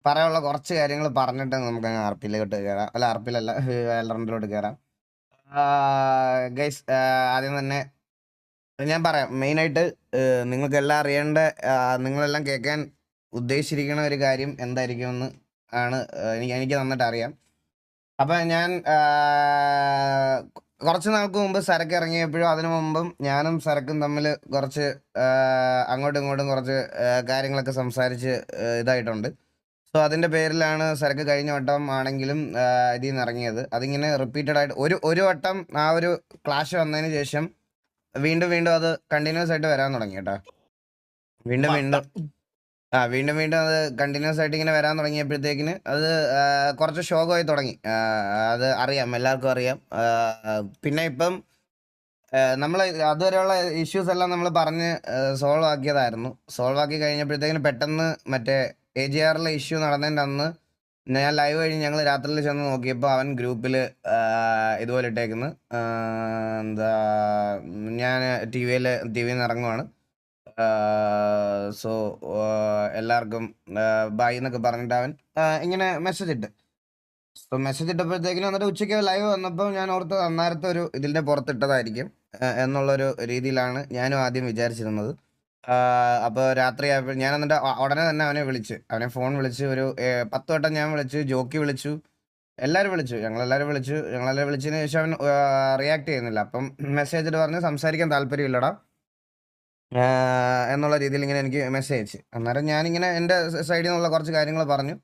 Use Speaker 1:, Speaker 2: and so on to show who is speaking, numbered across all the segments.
Speaker 1: പറയാനുള്ള കുറച്ച് കാര്യങ്ങൾ പറഞ്ഞിട്ട് നമുക്ക് ആർപിയിലോട്ട് കയറാം. അല്ല ആർപിയിലല്ല, വാലറന്റിലോട്ട് കയറാം. ഗൈസ്, ആദ്യം തന്നെ ഞാൻ പറയാം. മെയിനായിട്ട് നിങ്ങൾക്കെല്ലാം അറിയേണ്ട, നിങ്ങളെല്ലാം കേൾക്കാൻ ഉദ്ദേശിച്ചിരിക്കുന്ന ഒരു കാര്യം എന്തായിരിക്കുമെന്ന് ആണ് എനിക്ക് നന്നായിട്ട് അറിയാം. അപ്പം ഞാൻ കുറച്ച് നാൾക്ക് മുമ്പ് സരക്ക് ഇറങ്ങിയപ്പോഴും അതിനു മുമ്പും ഞാനും സരക്കും തമ്മിൽ കുറച്ച് അങ്ങോട്ടും ഇങ്ങോട്ടും കുറച്ച് കാര്യങ്ങളൊക്കെ സംസാരിച്ച് ഇതായിട്ടുണ്ട്. സോ അതിൻ്റെ പേരിലാണ് സരക്ക് കഴിഞ്ഞ വട്ടം ആണെങ്കിലും ഇതിൽ നിന്ന് ഇറങ്ങിയത്. അതിങ്ങനെ റിപ്പീറ്റഡ് ആയിട്ട് ഒരു വട്ടം ആ ഒരു ക്ലാഷ് വന്നതിന് ശേഷം വീണ്ടും വീണ്ടും അത് കണ്ടിന്യൂസ് ആയിട്ട് വരാൻ തുടങ്ങി കേട്ടോ. വീണ്ടും വീണ്ടും വീണ്ടും വീണ്ടും അത് കണ്ടിന്യൂസ് ആയിട്ട് ഇങ്ങനെ വരാൻ തുടങ്ങിയപ്പോഴത്തേക്കിന് അത് കുറച്ച് ശോകമായി തുടങ്ങി. അത് അറിയാം, എല്ലാവർക്കും അറിയാം. പിന്നെ ഇപ്പം നമ്മൾ അതുവരെയുള്ള ഇഷ്യൂസ് എല്ലാം നമ്മൾ പറഞ്ഞ് സോൾവ് ആക്കിയതായിരുന്നു. സോൾവ് ആക്കി കഴിഞ്ഞപ്പോഴത്തേക്കിന് പെട്ടെന്ന് മറ്റേ AGRലെ ഇഷ്യൂ നടന്നതിൻ്റെ അന്ന് ഞാൻ ലൈവ് കഴിഞ്ഞ് ഞങ്ങൾ രാത്രിയിൽ ചെന്ന് നോക്കിയപ്പോൾ അവൻ ഗ്രൂപ്പിൽ ഇതുപോലെ ഇട്ടേക്കുന്നു, എന്താ ഞാൻ ടി വിയിൽ നിന്ന് ഇറങ്ങുവാണ്, സോ എല്ലാവർക്കും ബൈ എന്നൊക്കെ പറഞ്ഞിട്ട് അവൻ ഇങ്ങനെ മെസ്സേജ് ഇട്ട്. സോ മെസ്സേജ് ഇട്ടപ്പോഴത്തേക്കിനും എന്നിട്ട് ഉച്ചയ്ക്ക് ലൈവ് വന്നപ്പോൾ ഞാൻ ഓർത്ത് അന്നേരത്തെ ഒരു ഇതിൻ്റെ പുറത്തിട്ടതായിരിക്കും എന്നുള്ളൊരു രീതിയിലാണ് ഞാനും ആദ്യം വിചാരിച്ചിരുന്നത്. അപ്പോൾ രാത്രിയായപ്പോൾ ഞാൻ എന്നിട്ട് ഉടനെ തന്നെ അവനെ ഫോൺ വിളിച്ച് ഒരു 10 വട്ടം ഞാൻ വിളിച്ചു, ജോക്കി വിളിച്ചു, എല്ലാവരും വിളിച്ചു, ഞങ്ങളെല്ലാവരും വിളിച്ചതിന് ശേഷം അവൻ റിയാക്ട് ചെയ്യുന്നില്ല. അപ്പം മെസ്സേജ് ഇട്ട് പറഞ്ഞ് സംസാരിക്കാൻ താല്പര്യമില്ലടാ എന്നുള്ള രീതിയിൽ ഇങ്ങനെ എനിക്ക് മെസ്സേജ് അയച്ച്. അന്നേരം ഞാനിങ്ങനെ എൻ്റെ സൈഡിൽ നിന്നുള്ള കുറച്ച് കാര്യങ്ങൾ പറഞ്ഞു,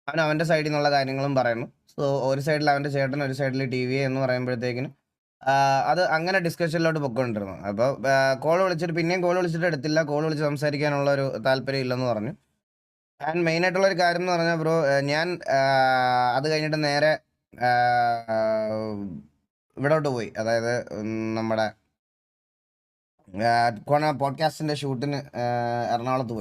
Speaker 1: അവൻ അവൻ്റെ സൈഡിൽ നിന്നുള്ള കാര്യങ്ങളും പറയുന്നു. സോ ഒരു സൈഡിൽ അവൻ്റെ ചേട്ടൻ, ഒരു സൈഡിൽ TV എന്ന് പറയുമ്പോഴത്തേക്കിനും അത് അങ്ങനെ ഡിസ്കഷനിലോട്ട് പൊയ്ക്കൊണ്ടിരുന്നു. അപ്പോൾ പിന്നെയും കോൾ വിളിച്ചിട്ട് എടുത്തില്ല, കോൾ വിളിച്ച് സംസാരിക്കാനുള്ള ഒരു താല്പര്യം ഇല്ലെന്ന് പറഞ്ഞു. ആൻഡ് മെയിനായിട്ടുള്ളൊരു കാര്യം എന്ന് പറഞ്ഞാൽ ബ്രോ, ഞാൻ അത് കഴിഞ്ഞിട്ട് നേരെ ഇവിടോട്ട് പോയി, അതായത് നമ്മുടെ പോഡ്കാസ്റ്റിൻ്റെ ഷൂട്ടിന് എറണാകുളത്ത്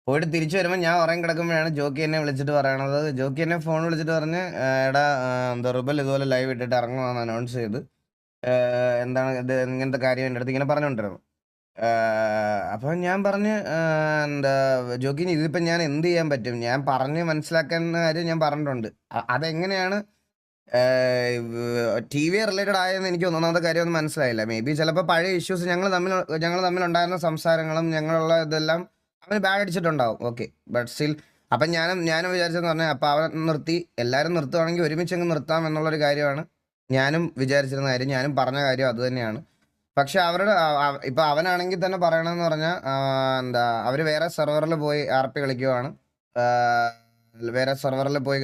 Speaker 1: പോയിട്ട് തിരിച്ചു വരുമ്പോൾ ഞാൻ ഉറങ്ങി കിടക്കുമ്പോഴാണ് ജോക്കി എന്നെ വിളിച്ചിട്ട് പറയണത്. ജോക്കി എന്നെ ഫോൺ വിളിച്ചിട്ട് പറഞ്ഞ്, എടാ എന്താ റുബൽ ഇതുപോലെ ലൈവ് ഇട്ടിട്ട് ഇറങ്ങുവാന്ന് അനൗൺസ് ചെയ്ത്, എന്താണ് ഇത് ഇങ്ങനത്തെ കാര്യം എൻ്റെ അടുത്ത് ഇങ്ങനെ പറഞ്ഞുകൊണ്ടിരുന്നു. അപ്പോൾ ഞാൻ പറഞ്ഞ്, എന്താ ജോക്കിന് ഇതിപ്പോൾ ഞാൻ എന്ത് ചെയ്യാൻ പറ്റും, ഞാൻ പറഞ്ഞ് മനസ്സിലാക്കുന്ന കാര്യം ഞാൻ പറഞ്ഞിട്ടുണ്ട്. അതെങ്ങനെയാണ് TV റിലേറ്റഡ് ആയെന്ന് എനിക്ക് ഒന്നാമത്തെ കാര്യം ഒന്നും മനസ്സിലായില്ല. മേ ബി ചിലപ്പോൾ പഴയ ഇഷ്യൂസ് ഞങ്ങൾ തമ്മിലുണ്ടായിരുന്ന സംസാരങ്ങളും ഞങ്ങളുള്ള ഇതെല്ലാം അവന് ബാഡ് അടിച്ചിട്ടുണ്ടാവും. ഓക്കെ, ബട്ട് സ്റ്റിൽ അപ്പം ഞാനും വിചാരിച്ചെന്ന് പറഞ്ഞാൽ, അപ്പം അവൻ നിർത്തി, എല്ലാവരും നിർത്തുവാണെങ്കിൽ ഒരുമിച്ച് അങ്ങ് നിർത്താം എന്നുള്ളൊരു കാര്യമാണ് ഞാനും വിചാരിച്ചിരുന്ന കാര്യം, ഞാനും പറഞ്ഞ കാര്യം അത് തന്നെയാണ്. പക്ഷെ അവരുടെ ഇപ്പം അവനാണെങ്കിൽ തന്നെ പറയണമെന്ന് പറഞ്ഞാൽ, എന്താ അവർ വേറെ സെർവറിൽ പോയി RP കളിക്കുവാണ്, വേറെ സെർവറിൽ പോയി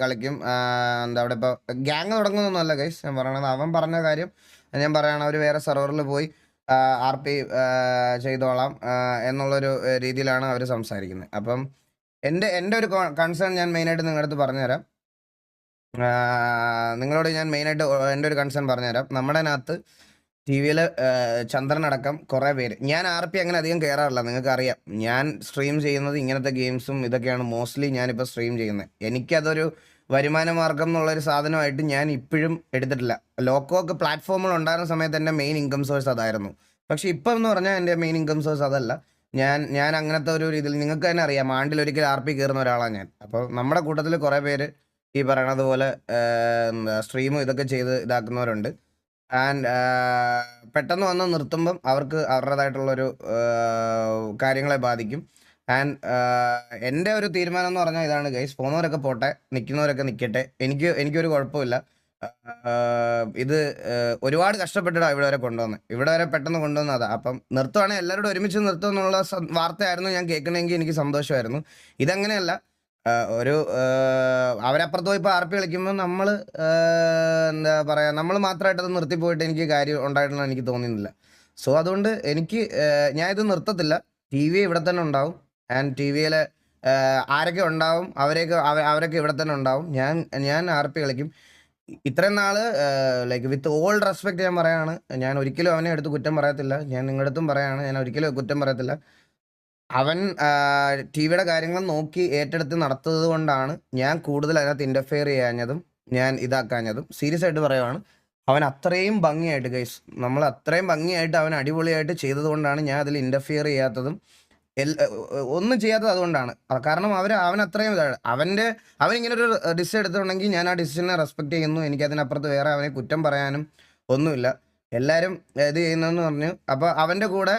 Speaker 1: കളിക്കും. എന്താ അവിടെ ഇപ്പോൾ ഗ്യാങ് തുടങ്ങുന്നൊന്നുമല്ല ഗൈസ് ഞാൻ പറയണത്. അവൻ പറഞ്ഞ കാര്യം ഞാൻ പറയുകയാണ്, അവർ വേറെ സെർവറിൽ പോയി RP ചെയ്തോളാം എന്നുള്ളൊരു രീതിയിലാണ് അവർ സംസാരിക്കുന്നത്. അപ്പം എൻ്റെ ഒരു കൺസേൺ ഞാൻ മെയിനായിട്ട് നിങ്ങളുടെ അടുത്ത് പറഞ്ഞുതരാം. നിങ്ങളോട് ഞാൻ മെയിനായിട്ട് എൻ്റെ ഒരു കൺസേൺ പറഞ്ഞുതരാം. നമ്മുടെ അതിനകത്ത് TV-യിൽ ചന്ദ്രനടക്കം കുറേ പേര്, ഞാൻ RP അങ്ങനെ അധികം കയറാറില്ല, നിങ്ങൾക്കറിയാം. ഞാൻ സ്ട്രീം ചെയ്യുന്നത് ഇങ്ങനത്തെ ഗെയിംസും ഇതൊക്കെയാണ് മോസ്റ്റ്ലി ഞാനിപ്പോൾ സ്ട്രീം ചെയ്യുന്നത്. എനിക്കതൊരു വരുമാന മാർഗം എന്നുള്ളൊരു സാധനമായിട്ട് ഞാൻ ഇപ്പോഴും എടുത്തിട്ടില്ല. ലോക്കോക്ക് പ്ലാറ്റ്ഫോമുകൾ ഉണ്ടായിരുന്ന സമയത്ത് എൻ്റെ മെയിൻ ഇൻകം സോഴ്സ് അതായിരുന്നു. പക്ഷേ ഇപ്പം എന്ന് പറഞ്ഞാൽ എൻ്റെ മെയിൻ ഇൻകം സോഴ്സ് അതല്ല. ഞാൻ അങ്ങനത്തെ ഒരു രീതിയിൽ, നിങ്ങൾക്ക് തന്നെ അറിയാം, ആണ്ടിലൊരിക്കൽ RP കയറുന്ന ഒരാളാണ് ഞാൻ. അപ്പോൾ നമ്മുടെ കൂട്ടത്തിൽ കുറേ പേര് ഈ പറയണത് പോലെ സ്ട്രീമും ഇതൊക്കെ ചെയ്ത് ഇതാക്കുന്നവരുണ്ട്. ആൻഡ് പെട്ടെന്ന് വന്ന് നിർത്തുമ്പം അവർക്ക് അവരുടേതായിട്ടുള്ളൊരു കാര്യങ്ങളെ ബാധിക്കും. ആൻഡ് എൻ്റെ ഒരു തീരുമാനം എന്ന് പറഞ്ഞാൽ ഇതാണ് ഗൈസ്, പോകുന്നവരൊക്കെ പോട്ടെ, നിൽക്കുന്നവരൊക്കെ നിൽക്കട്ടെ, എനിക്കൊരു കുഴപ്പമില്ല. ഇത് ഒരുപാട് കഷ്ടപ്പെട്ടിട്ടാണ് ഇവിടെ വരെ കൊണ്ടുവന്നത്, ഇവിടെ വരെ പെട്ടെന്ന് കൊണ്ടുവന്നതാണ്. അപ്പം നിർത്തുവാണെങ്കിൽ എല്ലാവരോടും ഒരുമിച്ച് നിർത്തും എന്നുള്ള വാർത്തയായിരുന്നു ഞാൻ കേൾക്കണമെങ്കിൽ എനിക്ക് സന്തോഷമായിരുന്നു. ഇതങ്ങനെയല്ല. ഒരു അവരപ്പുറത്ത് പോയി ഇപ്പോൾ RP കളിക്കുമ്പോൾ നമ്മൾ എന്താ പറയുക, നമ്മൾ മാത്രമായിട്ടത് നിർത്തിപ്പോയിട്ട് എനിക്ക് കാര്യം ഉണ്ടായിട്ടുള്ള എനിക്ക് തോന്നുന്നില്ല. സോ അതുകൊണ്ട് ഞാൻ ഇത് നിർത്തത്തില്ല. TV ഇവിടെ തന്നെ ഉണ്ടാവും. ആൻഡ് TV-യിൽ ആരൊക്കെ ഉണ്ടാവും അവരൊക്കെ ഇവിടെ തന്നെ ഉണ്ടാവും. ഞാൻ RP കളിക്കും. ഇത്രയും നാൾ ലൈക്ക് വിത്ത് ഓൾ റെസ്പെക്ട് ഞാൻ പറയാണ്, ഞാൻ ഒരിക്കലും അവനെ എടുത്ത് കുറ്റം പറയത്തില്ല. ഞാൻ നിങ്ങളുടെ അടുത്തും പറയാണ്, ഞാൻ ഒരിക്കലും കുറ്റം പറയത്തില്ല. അവൻ TV-യുടെ കാര്യങ്ങൾ നോക്കി ഏറ്റെടുത്ത് നടത്തത് കൊണ്ടാണ് ഞാൻ കൂടുതൽ അതിനകത്ത് ഇൻ്റർഫിയർ ചെയ്യാഞ്ഞതും ഞാൻ ഇതാക്കാഞ്ഞതും. സീരിയസ് ആയിട്ട് പറയുവാണ്. അവൻ അത്രയും ഭംഗിയായിട്ട് ഗൈസ്, നമ്മൾ അത്രയും ഭംഗിയായിട്ട് അവൻ അടിപൊളിയായിട്ട് ചെയ്തത് കൊണ്ടാണ് ഞാൻ അതിൽ ഇൻ്റർഫിയർ ചെയ്യാത്തതും ഒന്നും ചെയ്യാത്തത് അതുകൊണ്ടാണ്. കാരണം അവൻ അത്രയും ഇതാണ്. അവനിങ്ങനെ ഒരു ഡിസിഷൻ എടുത്തിട്ടുണ്ടെങ്കിൽ ഞാൻ ആ ഡിസിഷനെ റെസ്പെക്ട് ചെയ്യുന്നു. എനിക്കതിനപ്പുറത്ത് വേറെ അവനെ കുറ്റം പറയാനും ഒന്നുമില്ല. എല്ലാവരും ഇത് ചെയ്യുന്നതെന്ന് പറഞ്ഞു. അപ്പോൾ അവൻ്റെ കൂടെ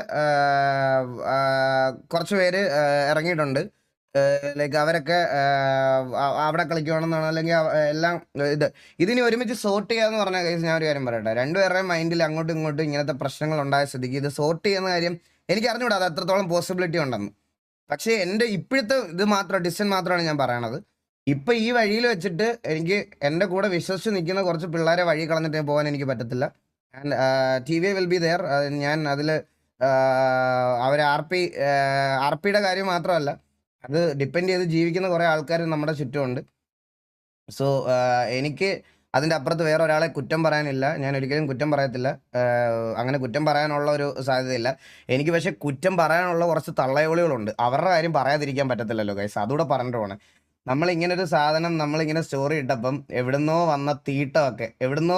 Speaker 1: കുറച്ച് പേര് ഇറങ്ങിയിട്ടുണ്ട്. ലൈക്ക് അവരൊക്കെ അവിടെ കളിക്കുവാണെന്നാണ്, അല്ലെങ്കിൽ എല്ലാം ഇതിനി ഒരുമിച്ച് സോർട്ട് ചെയ്യാന്ന് പറഞ്ഞ കേസ് ഞാൻ ഒരു കാര്യം പറയട്ടെ. രണ്ടുപേരുടെയും മൈൻഡിൽ അങ്ങോട്ടും ഇങ്ങോട്ടും ഇങ്ങനത്തെ പ്രശ്നങ്ങൾ ഉണ്ടായ സ്ഥിതിക്ക് ഇത് സോർട്ട് ചെയ്യുന്ന കാര്യം എനിക്ക് അറിഞ്ഞുകൂടാ അത് എത്രത്തോളം പോസിബിലിറ്റി ഉണ്ടെന്ന്. പക്ഷേ എൻ്റെ ഇപ്പോഴത്തെ ഇത് മാത്രം ഡിസിഷൻ മാത്രമാണ് ഞാൻ പറയണത്. ഇപ്പം ഈ വഴിയിൽ വെച്ചിട്ട് എനിക്ക് എൻ്റെ കൂടെ വിശ്വസിച്ച് നിൽക്കുന്ന കുറച്ച് പിള്ളേരെ വഴി കളഞ്ഞിട്ട് പോകാൻ എനിക്ക് പറ്റത്തില്ല. And TV will be there. ഞാൻ അതിൽ അവർ ആർ പിയുടെ കാര്യം മാത്രമല്ല, അത് ഡിപ്പെൻഡ് ചെയ്ത് ജീവിക്കുന്ന കുറേ ആൾക്കാർ നമ്മുടെ ചുറ്റുമുണ്ട്. സോ എനിക്ക് അതിൻ്റെ അപ്പുറത്ത് വേറെ ഒരാളെ കുറ്റം പറയാനില്ല. ഞാൻ ഒരിക്കലും കുറ്റം പറയത്തില്ല. അങ്ങനെ കുറ്റം പറയാനുള്ള ഒരു സാധ്യതയില്ല എനിക്ക്. പക്ഷേ കുറ്റം പറയാനുള്ള കുറച്ച് തള്ളയോളികളുണ്ട്. അവരുടെ കാര്യം പറയാതിരിക്കാൻ പറ്റത്തില്ലല്ലോ ഗൈസ്. അതുകൂടെ പറഞ്ഞിട്ട് പോകണം. നമ്മളിങ്ങനൊരു സാധനം നമ്മളിങ്ങനെ സ്റ്റോറി ഇട്ടപ്പം എവിടുന്നോ വന്ന തീട്ടമൊക്കെ എവിടുന്ന്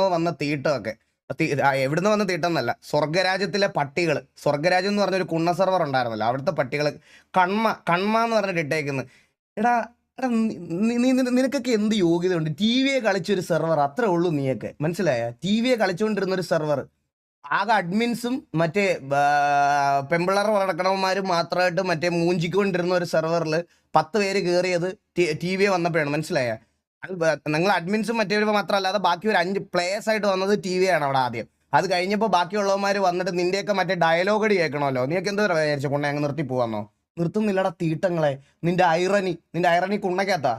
Speaker 1: വന്ന തീട്ടമെന്നല്ല, സ്വർഗരാജ്യത്തിലെ പട്ടികൾ, സ്വർഗരാജ്യം എന്ന് പറഞ്ഞൊരു കുണ്ണ സെർവർ ഉണ്ടായിരുന്നല്ലോ, അവിടുത്തെ പട്ടികൾ കൺമ എന്ന് പറഞ്ഞിട്ട് ഇട്ടേക്കുന്നു. എടാ നിനക്കൊക്കെ എന്ത് യോഗ്യത ഉണ്ട്? TV കളിച്ചൊരു സെർവർ, അത്രേ ഉള്ളൂ നീയൊക്കെ. മനസ്സിലായ? TV കളിച്ചുകൊണ്ടിരുന്ന ഒരു സെർവർ, ആകെ അഡ്മിൻസും മറ്റേ പെമ്പിള്ളർ നടക്കണവന്മാരും മാത്രമായിട്ട് മറ്റേ മൂഞ്ചിക്കൊണ്ടിരുന്ന ഒരു സെർവറിൽ 10 പേര് കയറിയത് TV വന്നപ്പോഴാണ്. മനസ്സിലായ? അത് നിങ്ങൾ അഡ്മിൻസും മറ്റേ മാത്രമല്ലാതെ ബാക്കി ഒരു 5 പ്ലേയേഴ്സ് ആയിട്ട് വന്നത് TV ആണ് അവിടെ ആദ്യം. അത് കഴിഞ്ഞപ്പോൾ ബാക്കിയുള്ളവന്മാർ വന്നിട്ട് നിന്റെയൊക്കെ മറ്റേ ഡയലോഗ് അടി കേൾക്കണമല്ലോ. നീയൊക്കെ എന്തോ വിചാരിച്ചു കൊണ്ടേ അങ്ങ് നിർത്തി പോവാന്നോ? നിർത്തുന്നില്ലടാ തീട്ടങ്ങളെ. നിന്റെ ഐറണി കുണ്ണക്കകത്താ.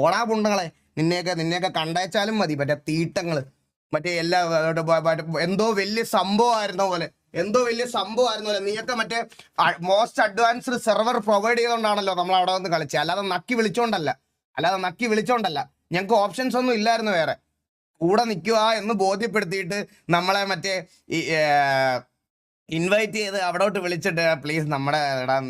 Speaker 1: ഓടാ പുണ്ടങ്ങളെ. നിന്നെയൊക്കെ കണ്ടയച്ചാലും മതി. മറ്റേ തീട്ടങ്ങൾ മറ്റേ എല്ലാ എന്തോ വലിയ സംഭവമായിരുന്ന പോലെ നീയൊക്കെ മറ്റേ മോസ്റ്റ് അഡ്വാൻസ്ഡ് സെർവർ പ്രൊവൈഡ് ചെയ്തുകൊണ്ടാണല്ലോ നമ്മൾ അവിടെ വന്ന് കളിച്ചത്. അല്ലാതെ നക്കി വിളിച്ചോണ്ടല്ല. ഞങ്ങൾക്ക് ഓപ്ഷൻസ് ഒന്നും ഇല്ലായിരുന്നു വേറെ. കൂടെ നിൽക്കുക എന്ന് ബോധ്യപ്പെടുത്തിയിട്ട് നമ്മളെ മറ്റേ ഇൻവൈറ്റ് ചെയ്ത് അവിടോട്ട് വിളിച്ചിട്ട് പ്ലീസ് നമ്മുടെ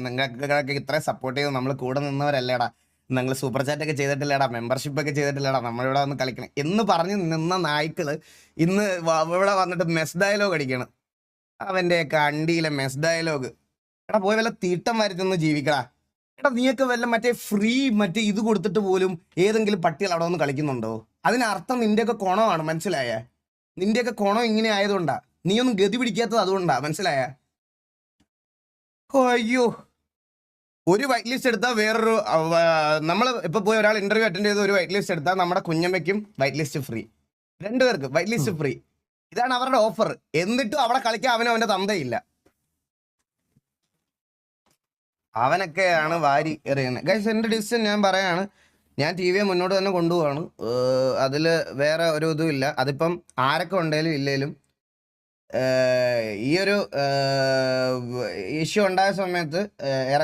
Speaker 1: നിങ്ങൾക്ക് ഇത്രയും സപ്പോർട്ട് ചെയ്ത് നമ്മൾ കൂടെ നിന്നവരല്ലേടാ, നിങ്ങൾ സൂപ്പർ ചാറ്റൊക്കെ ചെയ്തിട്ടില്ലേടാ, മെമ്പർഷിപ്പ് ഒക്കെ ചെയ്തിട്ടില്ലേടാ, നമ്മളിവിടെ വന്ന് കളിക്കണം എന്ന് പറഞ്ഞ് നിന്ന നായ്ക്കള് ഇന്ന് ഇവിടെ വന്നിട്ട് മെസ് ഡയലോഗ് അടിക്കണം. അവൻ്റെയൊക്കെ അണ്ടിയിലെ മെസ് ഡയലോഗ്. എടാ പോയി വല്ല തീട്ടം വരുത്തുന്ന ജീവിക്കടാ. എടാ നീയൊക്കെ വല്ല മറ്റേ ഫ്രീ മറ്റേ ഇത് കൊടുത്തിട്ട് പോലും ഏതെങ്കിലും പട്ടികൾ അവിടെ വന്ന് കളിക്കുന്നുണ്ടോ? അതിനർത്ഥം നിന്റെയൊക്കെ കുണമാണ്. മനസ്സിലായ? നിന്റെയൊക്കെ കുണം ഇങ്ങനെ ആയതുകൊണ്ടാ. നീയൊന്നും ഗതി പിടിക്കാത്തത് അതുകൊണ്ടാ. മനസ്സിലായ? അയ്യോ, ഒരു വൈറ്റ് ലിസ്റ്റ് എടുത്താൽ വേറൊരു നമ്മൾ ഇപ്പോൾ പോയി ഒരാൾ ഇന്റർവ്യൂ അറ്റൻഡ് ചെയ്ത് ഒരു വൈറ്റ് ലിസ്റ്റ് എടുത്താൽ നമ്മുടെ കുഞ്ഞമ്മയ്ക്കും വൈറ്റ് ലിസ്റ്റ് ഫ്രീ, 2 പേർക്ക് വൈറ്റ് ലിസ്റ്റ് ഫ്രീ. ഇതാണ് അവരുടെ ഓഫർ. എന്നിട്ടും അവിടെ കളിക്കാൻ അവൻ്റെ തന്തയില്ല. അവനൊക്കെയാണ് വാരി എറിയുന്നത്. ഗൈസ്, എൻ്റെ ഡിസിഷൻ ഞാൻ പറയാണ്. ഞാൻ TV മുന്നോട്ട് തന്നെ കൊണ്ടുപോവാണ്. അതിൽ വേറെ ഒരു ഇതും ഇല്ല. അതിപ്പം ആരൊക്കെ ഉണ്ടെങ്കിലും ഇല്ലേലും ഈ ഒരു ഇഷ്യൂ ഉണ്ടായ സമയത്ത്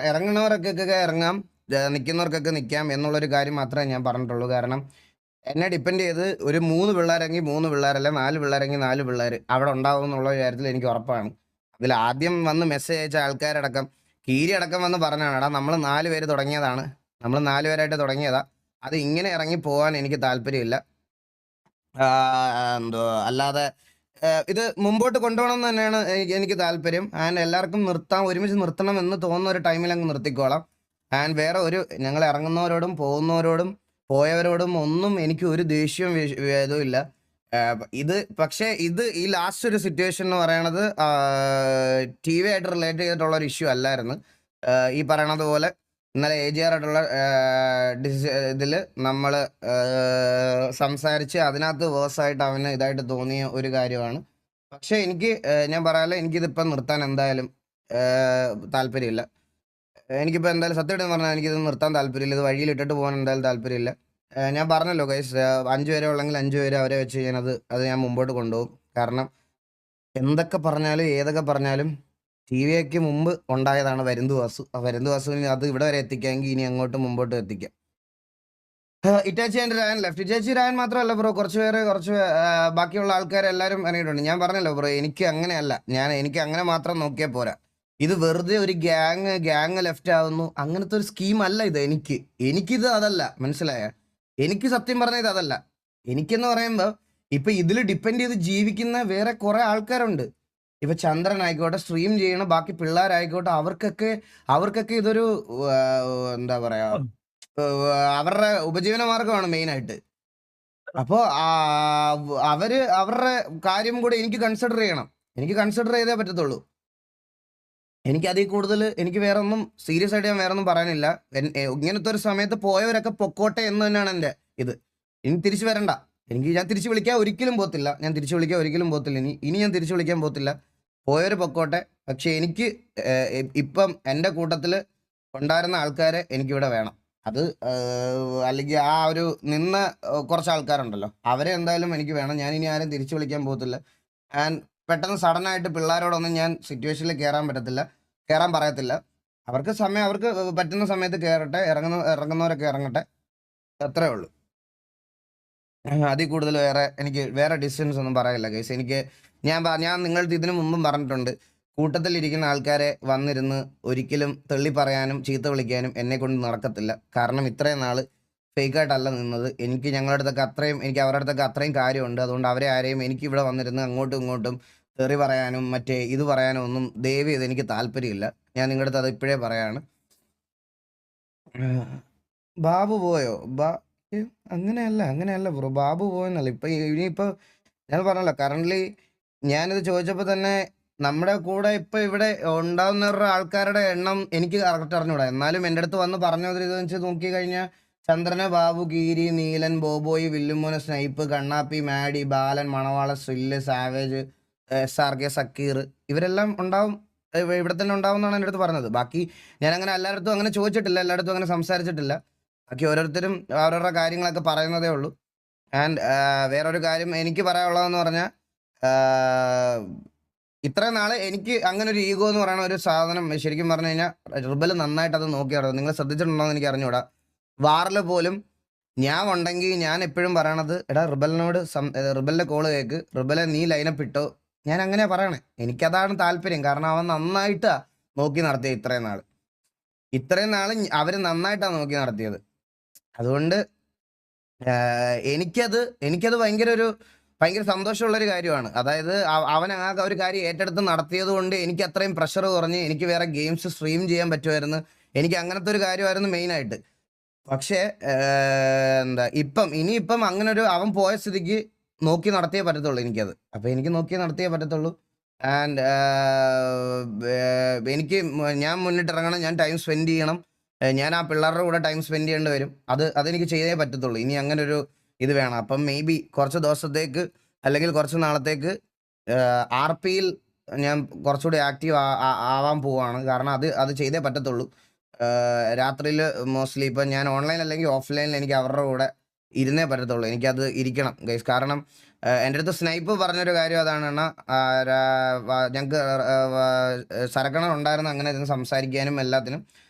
Speaker 1: ഇറങ്ങുന്നവർക്കൊക്കെ ഇറങ്ങാം, നിൽക്കുന്നവർക്കൊക്കെ നിൽക്കാം എന്നുള്ളൊരു കാര്യം മാത്രമേ ഞാൻ പറഞ്ഞിട്ടുള്ളൂ. കാരണം എന്നെ ഡിപ്പെൻഡ് ചെയ്ത് ഒരു 3 പിള്ളേരെങ്കിൽ 3 പിള്ളേരല്ല, 4 പിള്ളേരെങ്കിൽ 4 പിള്ളേർ അവിടെ ഉണ്ടാവും എന്നുള്ള കാര്യത്തിൽ എനിക്ക് ഉറപ്പാണ്. അതിൽ ആദ്യം വന്ന് മെസ്സേജ് അയച്ച ആൾക്കാരടക്കം, കീരി അടക്കം വന്ന് പറഞ്ഞാണ്, എടാ നമ്മൾ 4 പേര് തുടങ്ങിയതാണ്, നമ്മൾ 4 പേരായിട്ട് തുടങ്ങിയതാ, അത് ഇങ്ങനെ ഇറങ്ങി പോകാൻ എനിക്ക് താല്പര്യമില്ല. അല്ലാതെ ഇത് മുമ്പോട്ട് കൊണ്ടുപോകണം എന്ന് തന്നെയാണ് എനിക്ക് താല്പര്യം. ആൻഡ് എല്ലാവർക്കും ഒരുമിച്ച് നിർത്തണം എന്ന് തോന്നുന്ന ഒരു ടൈമിൽ അങ്ങ് നിർത്തിക്കോളാം. ആൻഡ് വേറെ ഞങ്ങൾ ഇറങ്ങുന്നവരോടും പോകുന്നവരോടും പോയവരോടും ഒന്നും എനിക്ക് ഒരു ദേഷ്യവും ഇതും ഇല്ല. പക്ഷേ ഈ ലാസ്റ്റ് ഒരു സിറ്റുവേഷൻ എന്ന് പറയണത് TV ആയിട്ട് റിലേറ്റ് ചെയ്തിട്ടുള്ള ഒരു ഇഷ്യൂ അല്ലായിരുന്നു. ഈ പറയണത് പോലെ ഇന്നലെ AGR ആയിട്ടുള്ള ഇതിൽ നമ്മൾ സംസാരിച്ച് അതിനകത്ത് വേഴ്സായിട്ട് അവന് ഇതായിട്ട് തോന്നിയ ഒരു കാര്യമാണ്. പക്ഷേ ഞാൻ പറയാമല്ലോ, എനിക്കിതിപ്പം നിർത്താൻ എന്തായാലും താല്പര്യമില്ല. എനിക്കിപ്പോൾ എന്തായാലും സത്യമായിട്ട് പറഞ്ഞാൽ എനിക്കിത് നിർത്താൻ താല്പര്യമില്ല. ഇത് വഴിയിൽ ഇട്ടിട്ട് പോകാൻ എന്തായാലും താല്പര്യമില്ല. ഞാൻ പറഞ്ഞല്ലോ ഗൈസ്, 5 പേരെ ഉള്ളെങ്കിൽ 5 പേരെ അവരെ വെച്ച് അത് ഞാൻ മുമ്പോട്ട് കൊണ്ടുപോകും. കാരണം എന്തൊക്കെ പറഞ്ഞാലും ഏതൊക്കെ പറഞ്ഞാലും TVക്ക് മുമ്പ് ഉണ്ടായതാണ് വരുന്തു വാസു. ആ വരുന്തു വാസുവിന് അത് ഇവിടെ വരെ എത്തിക്കാമെങ്കിൽ ഇനി അങ്ങോട്ട് മുമ്പോട്ട് എത്തിക്കാം. Itachi and Rayan left. Itachi Rayan മാത്രമല്ല ബ്രോ, കുറച്ച് ബാക്കിയുള്ള ആൾക്കാരെല്ലാവരും ഇറങ്ങിയിട്ടുണ്ട്. ഞാൻ പറഞ്ഞല്ലോ ബ്രോ, എനിക്ക് അങ്ങനെ മാത്രം നോക്കിയാൽ പോരാ. ഇത് വെറുതെ ഒരു ഗ്യാങ് ലെഫ്റ്റ് ആവുന്നു അങ്ങനത്തെ ഒരു സ്കീം അല്ല ഇത്. എനിക്കിത് അതല്ല. മനസ്സിലായ? എനിക്ക് സത്യം പറഞ്ഞത് അതല്ല. എനിക്കെന്ന് പറയുമ്പോൾ ഇപ്പൊ ഇതിൽ ഡിപ്പെൻഡ് ചെയ്ത് ജീവിക്കുന്ന വേറെ കുറെ ആൾക്കാരുണ്ട്. ഇപ്പൊ ചന്ദ്രൻ ആയിക്കോട്ടെ, സ്ട്രീം ചെയ്യണ ബാക്കി പിള്ളേരായിക്കോട്ടെ, അവർക്കൊക്കെ ഇതൊരു എന്താ പറയാ, അവരുടെ ഉപജീവന മാർഗമാണ് മെയിനായിട്ട്. അപ്പോ അവരുടെ കാര്യം കൂടെ എനിക്ക് കൺസിഡർ ചെയ്യണം. എനിക്ക് കൺസിഡർ ചെയ്തേ പറ്റത്തുള്ളൂ. എനിക്ക് അതിൽ കൂടുതൽ എനിക്ക് വേറെ ഒന്നും സീരിയസ് ആയിട്ട് ഞാൻ വേറെ ഒന്നും പറയാനില്ല. ഇങ്ങനത്തെ ഒരു സമയത്ത് പോയവരൊക്കെ പൊക്കോട്ടെ എന്ന് തന്നെയാണ് എൻ്റെ ഇത്. ഇനി തിരിച്ചു വരണ്ട. ഞാൻ തിരിച്ചു വിളിക്കാൻ ഒരിക്കലും പോകത്തില്ല. ഇനി ഞാൻ തിരിച്ചു വിളിക്കാൻ പോകത്തില്ല. പോയവർ പൊക്കോട്ടെ. പക്ഷെ എനിക്ക് ഇപ്പം എൻ്റെ കൂട്ടത്തിൽ ഉണ്ടായിരുന്ന ആൾക്കാരെ എനിക്കിവിടെ വേണം. അത് അല്ലെങ്കിൽ ആ ഒരു നിന്ന കുറച്ച് ആൾക്കാരുണ്ടല്ലോ, അവരെ എന്തായാലും എനിക്ക് വേണം. ഞാൻ ഇനി ആരും തിരിച്ചു വിളിക്കാൻ പോകത്തില്ല. ആൻഡ് പെട്ടെന്ന് സഡനായിട്ട് പിള്ളേരോടൊന്നും ഞാൻ സിറ്റുവേഷനിൽ കയറാൻ പറയത്തില്ല. അവർക്ക് പറ്റുന്ന സമയത്ത് കയറട്ടെ, ഇറങ്ങുന്നവരൊക്കെ ഇറങ്ങട്ടെ, അത്രേ ഉള്ളൂ. അതിൽ കൂടുതൽ എനിക്ക് വേറെ ഡിസിഷൻസ് ഒന്നും പറയില്ല ഗൈസ്. ഞാൻ നിങ്ങളുടെ ഇതിനു മുമ്പും പറഞ്ഞിട്ടുണ്ട്, കൂട്ടത്തിലിരിക്കുന്ന ആൾക്കാരെ വന്നിരുന്ന് ഒരിക്കലും തള്ളി പറയാനും ചീത്ത വിളിക്കാനും എന്നെ കൊണ്ട് നടക്കത്തില്ല. കാരണം ഇത്രയും നാൾ ഫേക്കായിട്ടല്ല നിന്നത്. എനിക്ക് അവരുടെ അടുത്തൊക്കെ അത്രയും കാര്യമുണ്ട്. അതുകൊണ്ട് അവരെ ആരെയും എനിക്ക് ഇവിടെ വന്നിരുന്ന് അങ്ങോട്ടും ഇങ്ങോട്ടും തെറി പറയാനും മറ്റേ ഇത് പറയാനും ഒന്നും ദയവ് ചെയ്ത് എനിക്ക് താല്പര്യമില്ല. ഞാൻ നിങ്ങളുടെ അടുത്ത് അത് ഇപ്പോഴേ പറയാണ്. ബാബു പോയോ? അങ്ങനെയല്ല ബ്രോ, ബാബു പോയെന്നല്ല. ഇനിയിപ്പോൾ ഞാൻ പറഞ്ഞല്ലോ, കറൻ്റ്ലി ഞാനിത് ചോദിച്ചപ്പോൾ തന്നെ നമ്മുടെ കൂടെ ഇപ്പം ഇവിടെ ഉണ്ടാവുന്നവരുടെ ആൾക്കാരുടെ എണ്ണം എനിക്ക് കറക്റ്റ് അറിഞ്ഞൂടാ. എന്നാലും എൻ്റെ അടുത്ത് വന്ന് പറഞ്ഞത് ഇതെന്ന് വെച്ച് നോക്കി കഴിഞ്ഞാൽ ചന്ദ്രന്, ബാബു, ഗീരി, നീലൻ, ബോബോയ്, വില്ലുമോന്, സ്നൈപ്പ്, കണ്ണാപ്പി, മാഡി, ബാലൻ, മണവാള, സ്രില്ല്, സാവേജ്, SRK, സക്കീർ, ഇവരെല്ലാം ഉണ്ടാവും, ഇവിടെ തന്നെ ഉണ്ടാവും എന്നാണ് എൻ്റെ അടുത്ത് പറഞ്ഞത്. ബാക്കി ഞാൻ അങ്ങനെ എല്ലായിടത്തും അങ്ങനെ ചോദിച്ചിട്ടില്ല, എല്ലായിടത്തും അങ്ങനെ സംസാരിച്ചിട്ടില്ല. ബാക്കി ഓരോരുത്തരും അവരവരുടെ കാര്യങ്ങളൊക്കെ പറയുന്നതേ ഉള്ളൂ. ആൻഡ് വേറൊരു കാര്യം എനിക്ക് പറയാനുള്ളതെന്ന് പറഞ്ഞാൽ, ഇത്രയും നാൾ എനിക്ക് അങ്ങനെ ഒരു ഈഗോ എന്ന് പറയുന്ന ഒരു സാധനം ശരിക്കും പറഞ്ഞു കഴിഞ്ഞാൽ റിബൽ നന്നായിട്ട് അത് നോക്കി അറിയാം. നിങ്ങൾ ശ്രദ്ധിച്ചിട്ടുണ്ടോ എന്ന് എനിക്ക് അറിഞ്ഞൂടാ. വാറിൽ പോലും ഞാൻ ഉണ്ടെങ്കിൽ ഞാൻ എപ്പോഴും പറയണത്, എടാ റിബലിന്റെ കോള് കേൾക്ക്, റിബലെ നീ ലൈനപ്പ് ഇട്ടോ, ഞാൻ അങ്ങനെ പറയണേ. എനിക്കതാണ് താല്പര്യം. കാരണം അവൻ നന്നായിട്ടാ നോക്കി നടത്തിയത്. ഇത്രയും നാൾ അവർ നന്നായിട്ടാണ് നോക്കി നടത്തിയത്. അതുകൊണ്ട് എനിക്കത് ഭയങ്കര സന്തോഷമുള്ളൊരു കാര്യമാണ്. അതായത് അവൻ ആ ഒരു കാര്യം ഏറ്റെടുത്ത് നടത്തിയത് കൊണ്ട് എനിക്ക് അത്രയും പ്രഷർ കുറഞ്ഞ് എനിക്ക് വേറെ ഗെയിംസ് സ്ട്രീം ചെയ്യാൻ പറ്റുമായിരുന്നു. എനിക്ക് അങ്ങനത്തെ ഒരു കാര്യമായിരുന്നു മെയിനായിട്ട്. പക്ഷേ ഇനിയിപ്പം അങ്ങനെ അവൻ പോയ സ്ഥിതിക്ക് നോക്കി നടത്തിയേ പറ്റത്തുള്ളൂ എനിക്കത്. അപ്പം എനിക്ക് നോക്കി നടത്തിയേ പറ്റത്തുള്ളൂ. ആൻഡ് ഞാൻ മുന്നിട്ടിറങ്ങണം, ഞാൻ ടൈം സ്പെൻഡ് ചെയ്യണം, ഞാൻ ആ പിള്ളേരുടെ കൂടെ ടൈം സ്പെൻഡ് ചെയ്യേണ്ടി വരും. അതെനിക്ക് ചെയ്തേ പറ്റത്തുള്ളൂ. ഇനി അങ്ങനെ ഒരു ഇത് വേണം. അപ്പം മേബി കുറച്ച് ദിവസത്തേക്ക് അല്ലെങ്കിൽ കുറച്ച് നാളത്തേക്ക് RPയിൽ ഞാൻ കുറച്ചുകൂടി ആക്റ്റീവ് ആവാൻ പോവാണ്. കാരണം അത് ചെയ്തേ പറ്റത്തുള്ളൂ. രാത്രിയിൽ മോസ്റ്റ്ലി ഇപ്പം ഞാൻ ഓൺലൈൻ അല്ലെങ്കിൽ ഓഫ്ലൈനിൽ എനിക്ക് അവരുടെ കൂടെ ഇരുന്നേ പറ്റത്തുള്ളൂ. എനിക്കത് ഇരിക്കണം ഗൈസ്. കാരണം എൻ്റെ അടുത്ത് സ്നൈപ്പ് പറഞ്ഞൊരു കാര്യം അതാണ്, ഞങ്ങൾക്ക് സരക്കണ ഉണ്ടായിരുന്നു അങ്ങനെ ഇരുന്ന് സംസാരിക്കാനും എല്ലാത്തിനും.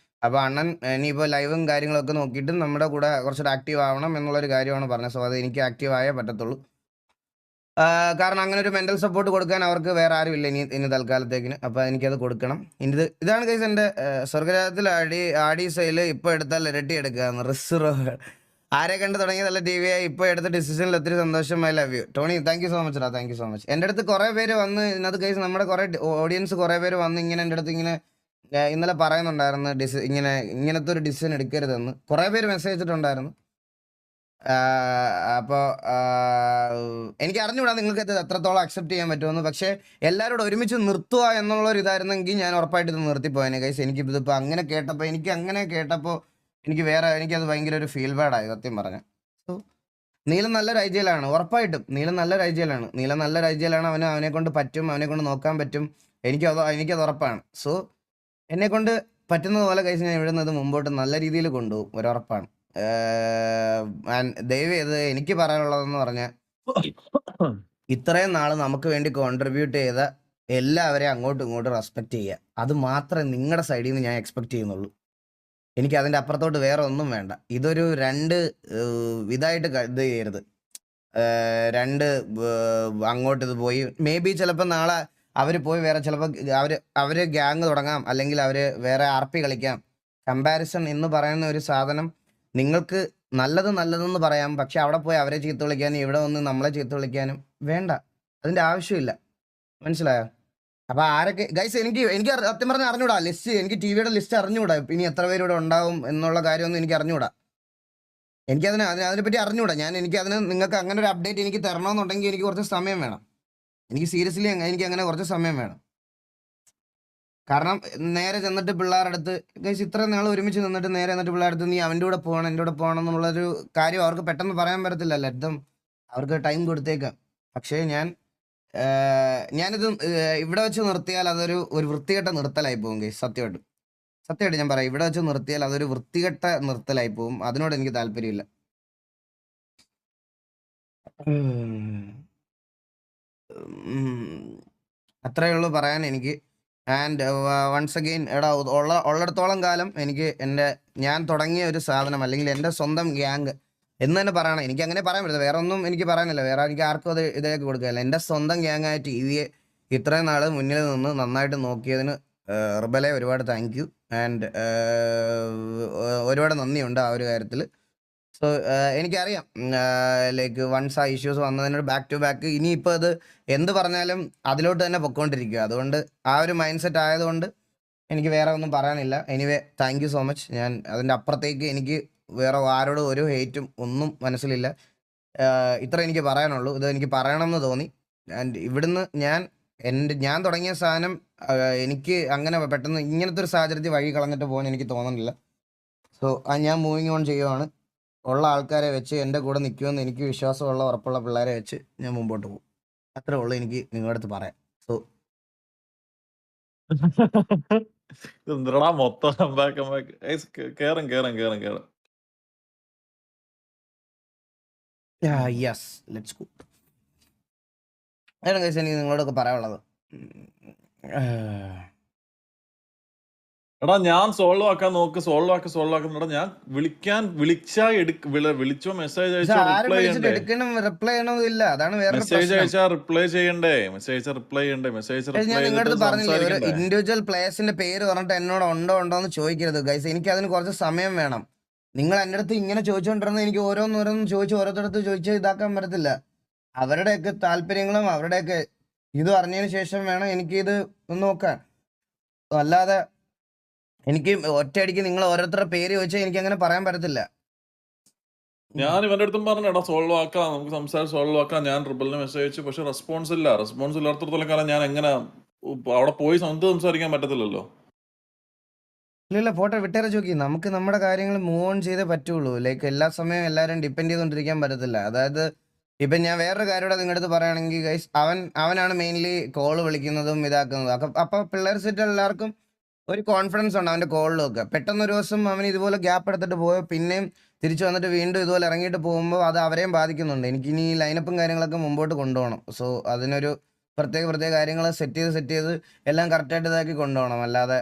Speaker 1: അപ്പോൾ അണ്ണൻ ഇനിയിപ്പോൾ ലൈവും കാര്യങ്ങളൊക്കെ നോക്കിയിട്ട് നമ്മുടെ കൂടെ കുറച്ചുകൂടെ ആക്റ്റീവ് ആവണം എന്നുള്ളൊരു കാര്യമാണ് പറഞ്ഞത്. സോ അത് എനിക്ക് ആക്റ്റീവ് ആയേ പറ്റത്തുള്ളൂ. കാരണം അങ്ങനെ ഒരു മെൻ്റൽ സപ്പോർട്ട് കൊടുക്കാൻ അവർക്ക് വേറെ ആരും ഇല്ല ഇനി തൽക്കാലത്തേക്കിന്. അപ്പോൾ എനിക്കത് കൊടുക്കണം. ഇതാണ് ഗൈസ് എൻ്റെ സ്വർഗരാജ്യത്തിൽ ആഡി സെയിൽ ഇപ്പോൾ എടുത്താൽ ഇരട്ടി എടുക്കുക റിസർവ്. ആരെ കണ്ട് തുടങ്ങിയതല്ല TV ആയി, ഇപ്പോൾ എടുത്ത ഡിസിഷനിൽ ഒത്തിരി സന്തോഷം. I love you Tony. Thank you so much. എൻ്റെ അടുത്ത് കുറേ പേര് വന്ന് ഇതിനകത്ത് ഗൈസ്, നമ്മുടെ കുറേ ഓഡിയൻസ് കുറേ പേര് വന്ന് ഇങ്ങനെ എൻ്റെ അടുത്ത് ഇങ്ങനെ ഇന്നലെ പറയുന്നുണ്ടായിരുന്നു, ഇങ്ങനത്തെ ഒരു ഡിസിഷൻ എടുക്കരുതെന്ന് കുറേ പേര് മെസ്സേജ് ഇട്ടിട്ടുണ്ടായിരുന്നു. അപ്പോൾ എനിക്ക് അറിഞ്ഞുകൂടാ നിങ്ങൾക്ക് ഇത് എത്രത്തോളം അക്സെപ്റ്റ് ചെയ്യാൻ പറ്റുമെന്ന്. പക്ഷേ എല്ലാവരോടും ഒരുമിച്ച് നിർത്തുക എന്നുള്ളൊരു ഇതായിരുന്നെങ്കിൽ ഞാൻ ഉറപ്പായിട്ട് ഇത് നിർത്തിപ്പോയനെ ഗൈസ്. എനിക്കിതിപ്പോൾ അങ്ങനെ കേട്ടപ്പോൾ എനിക്കത് ഭയങ്കര ഒരു ഫീൽ ബാഡായി സത്യം പറഞ്ഞ. സോ നീലം നല്ലൊരു ഐഡിയലാണ്, ഉറപ്പായിട്ടും നീലം നല്ലൊരു ഐഡിയലാണ്. അവനെ കൊണ്ട് പറ്റും, അവനെ കൊണ്ട് നോക്കാൻ പറ്റും. എനിക്കത് ഉറപ്പാണ്. സോ എന്നെ കൊണ്ട് പറ്റുന്നത് പോലെ ഗൈസ് ഞാൻ ഇവിടുന്നത് മുമ്പോട്ട് നല്ല രീതിയിൽ കൊണ്ടുപോകും, ഒരുറപ്പാണ്. ദയവ് ചെയ്ത് എനിക്ക് പറയാനുള്ളതെന്ന് പറഞ്ഞാൽ, ഇത്രയും നാൾ നമുക്ക് വേണ്ടി കോൺട്രിബ്യൂട്ട് ചെയ്ത എല്ലാവരെയും അങ്ങോട്ടും ഇങ്ങോട്ടും റെസ്പെക്റ്റ് ചെയ്യുക. അത് മാത്രമേ നിങ്ങളുടെ സൈഡിൽ നിന്ന് ഞാൻ എക്സ്പെക്ട് ചെയ്യുന്നുള്ളൂ. എനിക്ക് അതിൻ്റെ അപ്പുറത്തോട്ട് വേറെ ഒന്നും വേണ്ട. ഇതൊരു ഇതായിട്ട് ഇത് ചെയ്യരുത്. അങ്ങോട്ട് ഇത് പോയി മേ ബി ചിലപ്പോൾ നാളെ അവർ പോയി വേറെ ചിലപ്പോൾ അവർ ഗ്യാങ് തുടങ്ങാം, അല്ലെങ്കിൽ അവർ വേറെ RP കളിക്കാം. കമ്പാരിസൺ എന്ന് പറയുന്ന ഒരു സാധനം നിങ്ങൾക്ക് നല്ലതെന്ന് പറയാം. പക്ഷെ അവിടെ പോയി അവരെ ചീത്ത വിളിക്കാനും ഇവിടെ വന്ന് നമ്മളെ ചീത്ത വിളിക്കാനും വേണ്ട. അതിൻ്റെ ആവശ്യമില്ല. മനസ്സിലായോ? അപ്പൊ ആരൊക്കെ ഗൈസ് എനിക്ക് സത്യം പറഞ്ഞാൽ അറിഞ്ഞൂടാ ലിസ്റ്റ്. എനിക്ക് ടിവിയുടെ ലിസ്റ്റ് അറിഞ്ഞൂടാ ഇനി എത്ര പേര് ഇവിടെ ഉണ്ടാവും എന്നുള്ള കാര്യമൊന്നും എനിക്ക് അറിഞ്ഞൂടാ. അതിനെപ്പറ്റി അറിഞ്ഞൂടാ. അതിന് നിങ്ങൾക്ക് അങ്ങനെ ഒരു അപ്ഡേറ്റ് എനിക്ക് തരണമെന്നുണ്ടെങ്കിൽ എനിക്ക് കുറച്ച് സമയം വേണം. എനിക്ക് സീരിയസ്ലി എനിക്ക് അങ്ങനെ കുറച്ച് സമയം വേണം. കാരണം നേരെ ചെന്നിട്ട് പിള്ളേരുടെ അടുത്ത് ഗൈസ് ഇത്രയും നാൾ ഒരുമിച്ച് നിന്നിട്ട് നേരെ എന്നിട്ട് പിള്ളേരുടെ അടുത്ത് നീ അവൻ്റെ കൂടെ പോകണം എൻ്റെ കൂടെ പോകണം എന്നുള്ളൊരു കാര്യം അവർക്ക് പെട്ടെന്ന് പറയാൻ പറ്റത്തില്ല. ലഡ്ഡം അവർക്ക് ടൈം കൊടുത്തേക്കാം. പക്ഷേ ഞാനിത് ഇവിടെ വെച്ച് നിർത്തിയാൽ അതൊരു വൃത്തികെട്ട നിർത്തലായി പോകും ഗൈസ്. സത്യമായിട്ട് ഞാൻ പറയാം, ഇവിടെ വെച്ച് നിർത്തിയാൽ അതൊരു വൃത്തികെട്ട നിർത്തലായി പോകും. അതിനോട് എനിക്ക് താല്പര്യമില്ല. അത്രയേ ഉള്ളൂ പറയാൻ എനിക്ക്. ആൻഡ് വൺസ് അഗെയിൻ എടാ ഉള്ളിടത്തോളം കാലം എനിക്ക് ഞാൻ തുടങ്ങിയ ഒരു സാധനം അല്ലെങ്കിൽ എൻ്റെ സ്വന്തം ഗ്യാങ് എന്ന് തന്നെ പറയണം. എനിക്ക് അങ്ങനെ പറയാൻ പറ്റില്ല. വേറെ ഒന്നും എനിക്ക് പറയാനില്ല. വേറെ എനിക്ക് ആർക്കും അത് ഇതിലേക്ക് കൊടുക്കുകയല്ല. എൻ്റെ സ്വന്തം ഗ്യാങ് ആയ ടിവിയെ ഇത്രയും നാൾ മുന്നിൽ നിന്ന് നന്നായിട്ട് നോക്കിയതിന് റിബലെ ഒരുപാട് താങ്ക് യു. ആൻഡ് ഒരുപാട് നന്ദിയുണ്ട് ആ ഒരു കാര്യത്തിൽ. സോ എനിക്കറിയാം ലൈക്ക് വൺസ് ആ ഇഷ്യൂസ് വന്നതിനോട് ബാക്ക് ടു ബാക്ക് ഇനിയിപ്പോൾ അത് എന്ത് പറഞ്ഞാലും അതിലോട്ട് തന്നെ പൊയ്ക്കൊണ്ടിരിക്കുക. അതുകൊണ്ട് ആ ഒരു മൈൻഡ് സെറ്റ് ആയതുകൊണ്ട് എനിക്ക് വേറെ ഒന്നും പറയാനില്ല. Anyway thank you so much. ഞാൻ അതിൻ്റെ അപ്പുറത്തേക്ക് എനിക്ക് വേറെ ആരോടും ഒരു ഹെയ്റ്റും ഒന്നും മനസ്സിലില്ല. ഇത്ര എനിക്ക് പറയാനുള്ളൂ. ഇത് എനിക്ക് പറയണമെന്ന് തോന്നി. ആൻഡ് ഇവിടുന്ന് ഞാൻ തുടങ്ങിയ സാധനം എനിക്ക് അങ്ങനെ പെട്ടെന്ന് ഇങ്ങനത്തെ ഒരു സാഹചര്യത്തിൽ വഴി കളഞ്ഞിട്ട് പോകാൻ എനിക്ക് തോന്നുന്നില്ല. സോ ഞാൻ മൂവിങ് ഓൺ ചെയ്യുവാണ്. ഉള്ള ആൾക്കാരെ വെച്ച് എൻ്റെ കൂടെ നിൽക്കുമെന്ന് എനിക്ക് വിശ്വാസമുള്ള ഉറപ്പുള്ള പിള്ളേരെ വെച്ച് ഞാൻ മുമ്പോട്ട് പോകും. അത്രേ ഉള്ളൂ എനിക്ക് നിങ്ങളുടെ അടുത്ത് പറയാം. സോ
Speaker 2: എന്തിനാ മൊത്തം കേറും.
Speaker 1: Yes let's go. എനിക്ക് നിങ്ങളോടൊക്കെ പറയാനുള്ളത്
Speaker 2: എടാ ഞാൻ സോൾവ് ആക്കാൻ നോക്ക്. സോൾവ് ആക്കുന്നുണ്ടാ. ഞാൻ വിളിച്ചോ മെസ്സേജ് അയച്ചോ റിപ്ലൈ ചെയ്യണ്ടേ? മെസ്സേജ് അയച്ചാ റിപ്ലൈ ചെയ്യണ്ടേ?
Speaker 1: ഞാൻ നിങ്ങളുടെ പറഞ്ഞില്ലേ ഒരു ഇൻഡിവിജ്വൽ പ്ലേയേഴ്സിന്റെ പേര് പറഞ്ഞിട്ട് എന്നോട് ഉണ്ടോ എന്ന് ചോദിക്കരുത് ഗൈസ്. എനിക്ക് അതിന് കുറച്ച് സമയം വേണം. നിങ്ങൾ എൻ്റെ അടുത്ത് ഇങ്ങനെ ചോദിച്ചുകൊണ്ടിരുന്നത് എനിക്ക് ഓരോന്നോരോന്നും ചോദിച്ച് ഓരോരുത്തരടുത്ത് ചോദിച്ച് ഇതാക്കാൻ പറ്റത്തില്ല. അവരുടെയൊക്കെ താല്പര്യങ്ങളും അവരുടെയൊക്കെ ഇത് അറിഞ്ഞതിന് ശേഷം വേണം എനിക്കിത് നോക്കാൻ. അല്ലാതെ എനിക്ക് ഒറ്റയടിക്ക് നിങ്ങൾ ഓരോരുത്തരുടെ പേര് ചോദിച്ചാൽ എനിക്ക് അങ്ങനെ പറയാൻ പറ്റത്തില്ല.
Speaker 2: ഞാൻ ഇവന്റെ അടുത്തും പറഞ്ഞു എടാ സോൾവ് ആക്കാം, നമുക്ക് സംസാരിച്ച് സോൾവ് ആക്കാം. ഞാൻ ട്രിപ്പിളിന് മെസ്സേജ് അയച്ചു, പക്ഷെ റെസ്പോൺസ് ഇല്ലാത്തടത്തോളം കാലം ഞാൻ എങ്ങനെ അവിടെ പോയി സംസാരിക്കാൻ പറ്റത്തില്ലല്ലോ.
Speaker 1: ഇല്ല ഫോട്ടോ വിട്ടേരെ ചോക്കി. നമുക്ക് നമ്മുടെ കാര്യങ്ങൾ മൂവ് ഓൺ ചെയ്തേ പറ്റുള്ളൂ. ലൈക്ക് എല്ലാ സമയവും എല്ലാവരും ഡിപ്പെൻഡ് ചെയ്തുകൊണ്ടിരിക്കാൻ പറ്റത്തില്ല. അതായത് ഇപ്പം ഞാൻ വേറൊരു കാര്യം കൂടെ നിങ്ങളുടെ അടുത്ത് പറയുകയാണെങ്കിൽ ഗൈസ്, അവനാണ് മെയിൻലി കോള് വിളിക്കുന്നതും ഇതാക്കുന്നതും. അപ്പോൾ പിള്ളേർ സെറ്റ് എല്ലാവർക്കും ഒരു കോൺഫിഡൻസ് ഉണ്ട് അവൻ്റെ കോളിലൊക്കെ. പെട്ടെന്ന് ഒരു ദിവസം അവൻ ഇതുപോലെ ഗ്യാപ്പ് എടുത്തിട്ട് പോയോ പിന്നെയും തിരിച്ചു വന്നിട്ട് വീണ്ടും ഇതുപോലെ ഇറങ്ങിയിട്ട് പോകുമ്പോൾ അത് അവരെയും ബാധിക്കുന്നുണ്ട്. എനിക്കിനി ഈ ലൈനപ്പും കാര്യങ്ങളൊക്കെ മുമ്പോട്ട് കൊണ്ടുപോകണം. സോ അതിനൊരു പ്രത്യേക കാര്യങ്ങൾ സെറ്റ് ചെയ്ത് എല്ലാം കറക്റ്റായിട്ട് ഇതാക്കി കൊണ്ടുപോകണം. അല്ലാതെ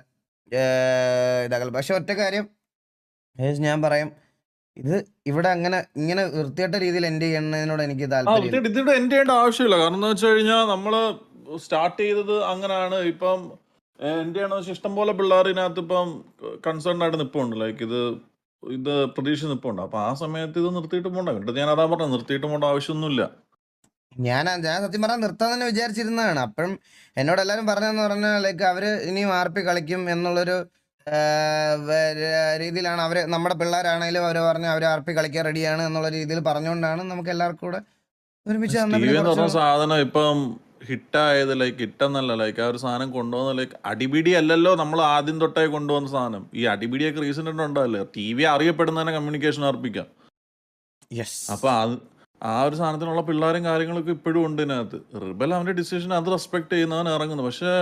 Speaker 1: ഇതാക്കൽ. പക്ഷെ ഒറ്റ കാര്യം ഞാൻ പറയാം, ഇത് ഇവിടെ ഇങ്ങനെ വൃത്തികെട്ട രീതിയിൽ എൻഡ് ചെയ്യുന്നതിനോട് എനിക്ക് താല്പര്യം.
Speaker 2: ഇതിവിടെ എൻഡ് ചെയ്യേണ്ട ആവശ്യമില്ല. കാരണം എന്താ വെച്ച് കഴിഞ്ഞാൽ നമ്മള് സ്റ്റാർട്ട് ചെയ്തത് അങ്ങനെയാണ്. ഇപ്പം എൻഡ് ചെയ്യണമെന്ന് വെച്ചാൽ ഇഷ്ടംപോലെ പിള്ളേർ ഇതിനകത്ത് ഇപ്പം കൺസേൺ ആയിട്ട് നിൽപ്പുണ്ട്. ലൈക്ക് ഇത് പ്രതീക്ഷ നിൽപ്പുണ്ട്. അപ്പൊ ആ സമയത്ത് ഇത് നിർത്തിയിട്ട് പോകണ്ട. എന്നിട്ട് ഞാൻ അതാ പറഞ്ഞത്, നിർത്തിയിട്ട് പോകേണ്ട ആവശ്യമൊന്നുമില്ല.
Speaker 1: ഞാൻ സത്യം പറഞ്ഞാൽ നിർത്താൻ തന്നെ വിചാരിച്ചിരുന്നതാണ്. അപ്പോഴും എന്നോട് എല്ലാവരും പറഞ്ഞതെന്ന് പറഞ്ഞാൽ ലൈക്ക് അവര് ഇനിയും RP കളിക്കും എന്നുള്ളൊരു രീതിയിലാണ് അവര്. നമ്മുടെ പിള്ളേരാണേലും അവര് പറഞ്ഞ അവര് RP കളിക്കാൻ റെഡിയാണ് എന്നുള്ള രീതിയിൽ പറഞ്ഞുകൊണ്ടാണ് നമുക്ക് എല്ലാവർക്കും കൂടെ ഒരുമിച്ച്
Speaker 2: സാധനം ഇപ്പം ഹിറ്റായത്. ലൈക്ക് ഹിറ്റെന്നല്ല, ലൈക്ക് ആ ഒരു സാധനം കൊണ്ടുവന്ന ലൈക്ക് അടിപിടി അല്ലല്ലോ നമ്മൾ ആദ്യം തൊട്ടേ കൊണ്ടുവന്ന സാധനം. ഈ അടിപിടിയൊക്കെ റീസെന്റ് ഉണ്ടാവില്ലേ. TV അറിയപ്പെടുന്നതന്നെ കമ്മ്യൂണിക്കേഷൻ അർപ്പിക്കാം. അപ്പൊ ആ ഒരു സാധനത്തിനുള്ള പിള്ളേരും കാര്യങ്ങളൊക്കെ ഇപ്പോഴും ഉണ്ട് ഇതിനകത്ത്. റിബൽ അവന്റെ ഡിസിഷൻ അത് റെസ്പെക്ട് ചെയ്യുന്നവൻ ഇറങ്ങുന്നു. പക്ഷെ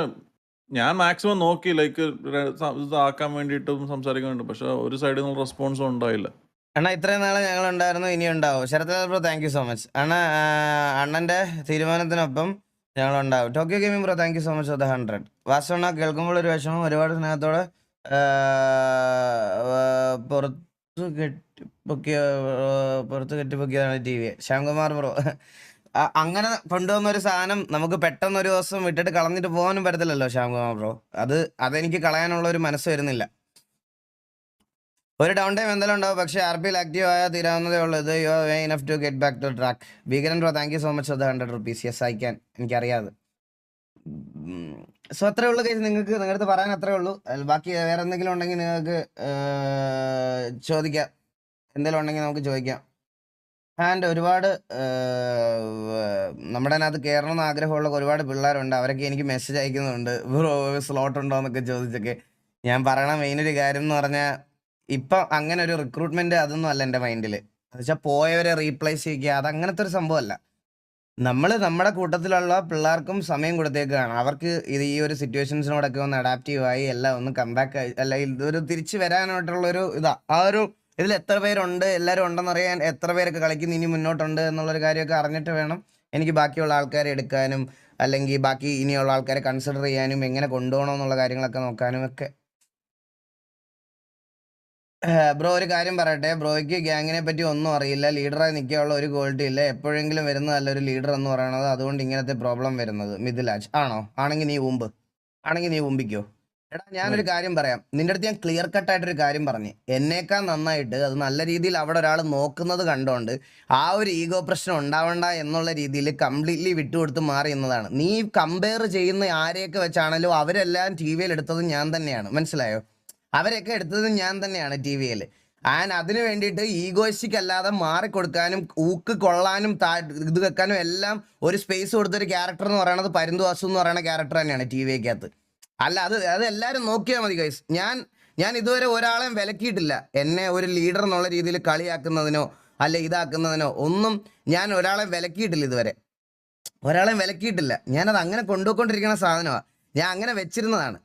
Speaker 2: ഞാൻ മാക്സിമം നോക്കി ലൈക്ക് ഇതാക്കാൻ വേണ്ടിയിട്ടും സംസാരിക്കാൻ വേണ്ടി. പക്ഷെ ഒരു സൈഡിൽ നിന്ന് റെസ്പോൺസും ഉണ്ടായില്ല.
Speaker 1: അണ്ണാ ഇത്രയും നാളെ ഞങ്ങൾ ഉണ്ടായിരുന്നു, ഇനി ഉണ്ടാവും. Sarathlal bro thank you so much. അണ്ണന്റെ തീരുമാനത്തിനൊപ്പം ഞങ്ങളുണ്ടാവും. Tokyo gaming bro thank you so much for the 100. വാസവണ്ണ കേൾക്കുമ്പോൾ ഒരു വിഷമം, ഒരുപാട് സ്നേഹത്തോടെ പുറത്ത് കെട്ടിപ്പൊക്കിയതാണ് TV. ശ്യാംകുമാർ ബ്രോ അങ്ങനെ കൊണ്ടുവന്ന ഒരു സാധനം നമുക്ക് പെട്ടെന്ന് ഒരു ദിവസം വിട്ടിട്ട് കളഞ്ഞിട്ട് പോകാനും പറ്റത്തില്ലല്ലോ ശ്യാംകുമാർ ബ്രോ. അതെനിക്ക് കളയാനുള്ള ഒരു മനസ്സ് വരുന്നില്ല. ഒരു ഡൗൺ ടൈം എന്തായാലും ഉണ്ടാവും, പക്ഷേ RPയിൽ ആക്റ്റീവ് ആയാൽ തീരാവുന്നതേ ഉള്ളത്. You are way enough to get back to track. ഭീകരൻ bro thank you so much for the 100 rupees. Yes I can. എനിക്കറിയാതെ സോ അത്രേ ഉള്ളൂ കേസ്. നിങ്ങൾക്ക് നിങ്ങളുടെ പറയാൻ അത്രേ ഉള്ളൂ. ബാക്കി വേറെ എന്തെങ്കിലും ഉണ്ടെങ്കിൽ നിങ്ങൾക്ക് ചോദിക്കാം. എന്തെങ്കിലും ഉണ്ടെങ്കിൽ നമുക്ക് ചോദിക്കാം. ആൻഡ് ഒരുപാട് നമ്മുടെ അതിനകത്ത് കയറണമെന്ന് ആഗ്രഹമുള്ള ഒരുപാട് പിള്ളേരുണ്ട്. അവരൊക്കെ എനിക്ക് മെസ്സേജ് അയക്കുന്നുണ്ട്, ബ്രോ സ്ലോട്ട് ഉണ്ടോ എന്നൊക്കെ ചോദിച്ചൊക്കെ. ഞാൻ പറയണ മെയിൻ ഒരു കാര്യം എന്ന് പറഞ്ഞാൽ ഇപ്പം അങ്ങനെ ഒരു റിക്രൂട്ട്മെന്റ് അതൊന്നും അല്ല എൻ്റെ മൈൻഡിൽ. എന്ന് വെച്ചാൽ പോയവരെ റീപ്ലേസ് ചെയ്യുക, അത് അങ്ങനത്തെ ഒരു സംഭവമല്ല. നമ്മൾ നമ്മുടെ കൂട്ടത്തിലുള്ള പിള്ളേർക്കും സമയം കൊടുത്തേക്കാണ്. അവർക്ക് ഇത് ഈ ഒരു സിറ്റുവേഷൻസിനോടൊക്കെ ഒന്ന് അഡാപ്റ്റീവായി എല്ലാം ഒന്ന് കംബാക്ക് അല്ല ഇതൊരു തിരിച്ചു വരാനായിട്ടുള്ളൊരു ഇതാ. ആ ഒരു ഇതിൽ എത്ര പേരുണ്ട്, എല്ലാവരും ഉണ്ടെന്നറിയാൻ, എത്ര പേരൊക്കെ കളിക്കുന്നു ഇനി മുന്നോട്ടുണ്ട് എന്നുള്ളൊരു കാര്യമൊക്കെ അറിഞ്ഞിട്ട് വേണം എനിക്ക് ബാക്കിയുള്ള ആൾക്കാരെ എടുക്കാനും അല്ലെങ്കിൽ ബാക്കി ഇനിയുള്ള ആൾക്കാരെ കൺസിഡർ ചെയ്യാനും എങ്ങനെ കൊണ്ടുപോകണം എന്നുള്ള കാര്യങ്ങളൊക്കെ നോക്കാനും ഒക്കെ. ബ്രോ ഒരു കാര്യം പറയട്ടെ, ബ്രോയ്ക്ക് ഗ്യാങ്ങിനെ പറ്റി ഒന്നും അറിയില്ല, ലീഡറായി നിൽക്കാനുള്ള ഒരു ക്വാളിറ്റി ഇല്ല, എപ്പോഴെങ്കിലും വരുന്നതല്ല ഒരു ലീഡർ എന്ന് പറയുന്നത്, അതുകൊണ്ട് ഇങ്ങനത്തെ പ്രോബ്ലം വരുന്നത്. മിഥിലാജ് ആണോ? ആണെങ്കിൽ നീ ഉമ്പിക്കോ. എടാ ഞാനൊരു കാര്യം പറയാം, നിന്റെ അടുത്ത് ഞാൻ ക്ലിയർ കട്ടായിട്ടൊരു കാര്യം പറഞ്ഞു. എന്നേക്കാൾ നന്നായിട്ട് അത് നല്ല രീതിയിൽ അവിടെ ഒരാൾ നോക്കുന്നത് കണ്ടോണ്ട് ആ ഒരു ഈഗോ പ്രശ്നം ഉണ്ടാവണ്ട എന്നുള്ള രീതിയിൽ കംപ്ലീറ്റ്ലി വിട്ടുകൊടുത്ത് മാറി എന്നതാണ്. നീ കമ്പയർ ചെയ്യുന്ന ആരെയൊക്കെ വെച്ചാണല്ലോ അവരെല്ലാം ടി വിയിൽ എടുത്തത് ഞാൻ തന്നെയാണ്, മനസ്സിലായോ? അവരൊക്കെ എടുത്തത് ഞാൻ തന്നെയാണ് ടി വിയിൽ. ആൻഡ് അതിന് വേണ്ടിയിട്ട് ഈഗോയിസ്റ്റിക് അല്ലാതെ മാറിക്കൊടുക്കാനും ഊക്ക് കൊള്ളാനും ഇത് വെക്കാനും എല്ലാം ഒരു സ്പേസ് കൊടുത്തൊരു ക്യാരക്ടർ എന്ന് പറയുന്നത് പരുന്തു വാസു എന്ന് പറയുന്ന ക്യാരക്ടർ തന്നെയാണ് ടി വിക്കകത്ത്. അല്ല അത് എല്ലാവരും നോക്കിയാൽ മതി ഗൈസ്. ഞാൻ ഇതുവരെ ഒരാളെയും വിലക്കിയിട്ടില്ല. എന്നെ ഒരു ലീഡർ എന്നുള്ള രീതിയിൽ കളിയാക്കുന്നതിനോ അല്ല ഇതാക്കുന്നതിനോ ഒന്നും ഞാൻ ഒരാളെ വിലക്കിയിട്ടില്ല ഇതുവരെ. ഒരാളെയും വിലക്കിയിട്ടില്ല. ഞാനത് അങ്ങനെ കൊണ്ടുപോയിക്കൊണ്ടിരിക്കുന്ന സാധനമാണ്. ഞാൻ അങ്ങനെ വെച്ചിരുന്നതാണ്.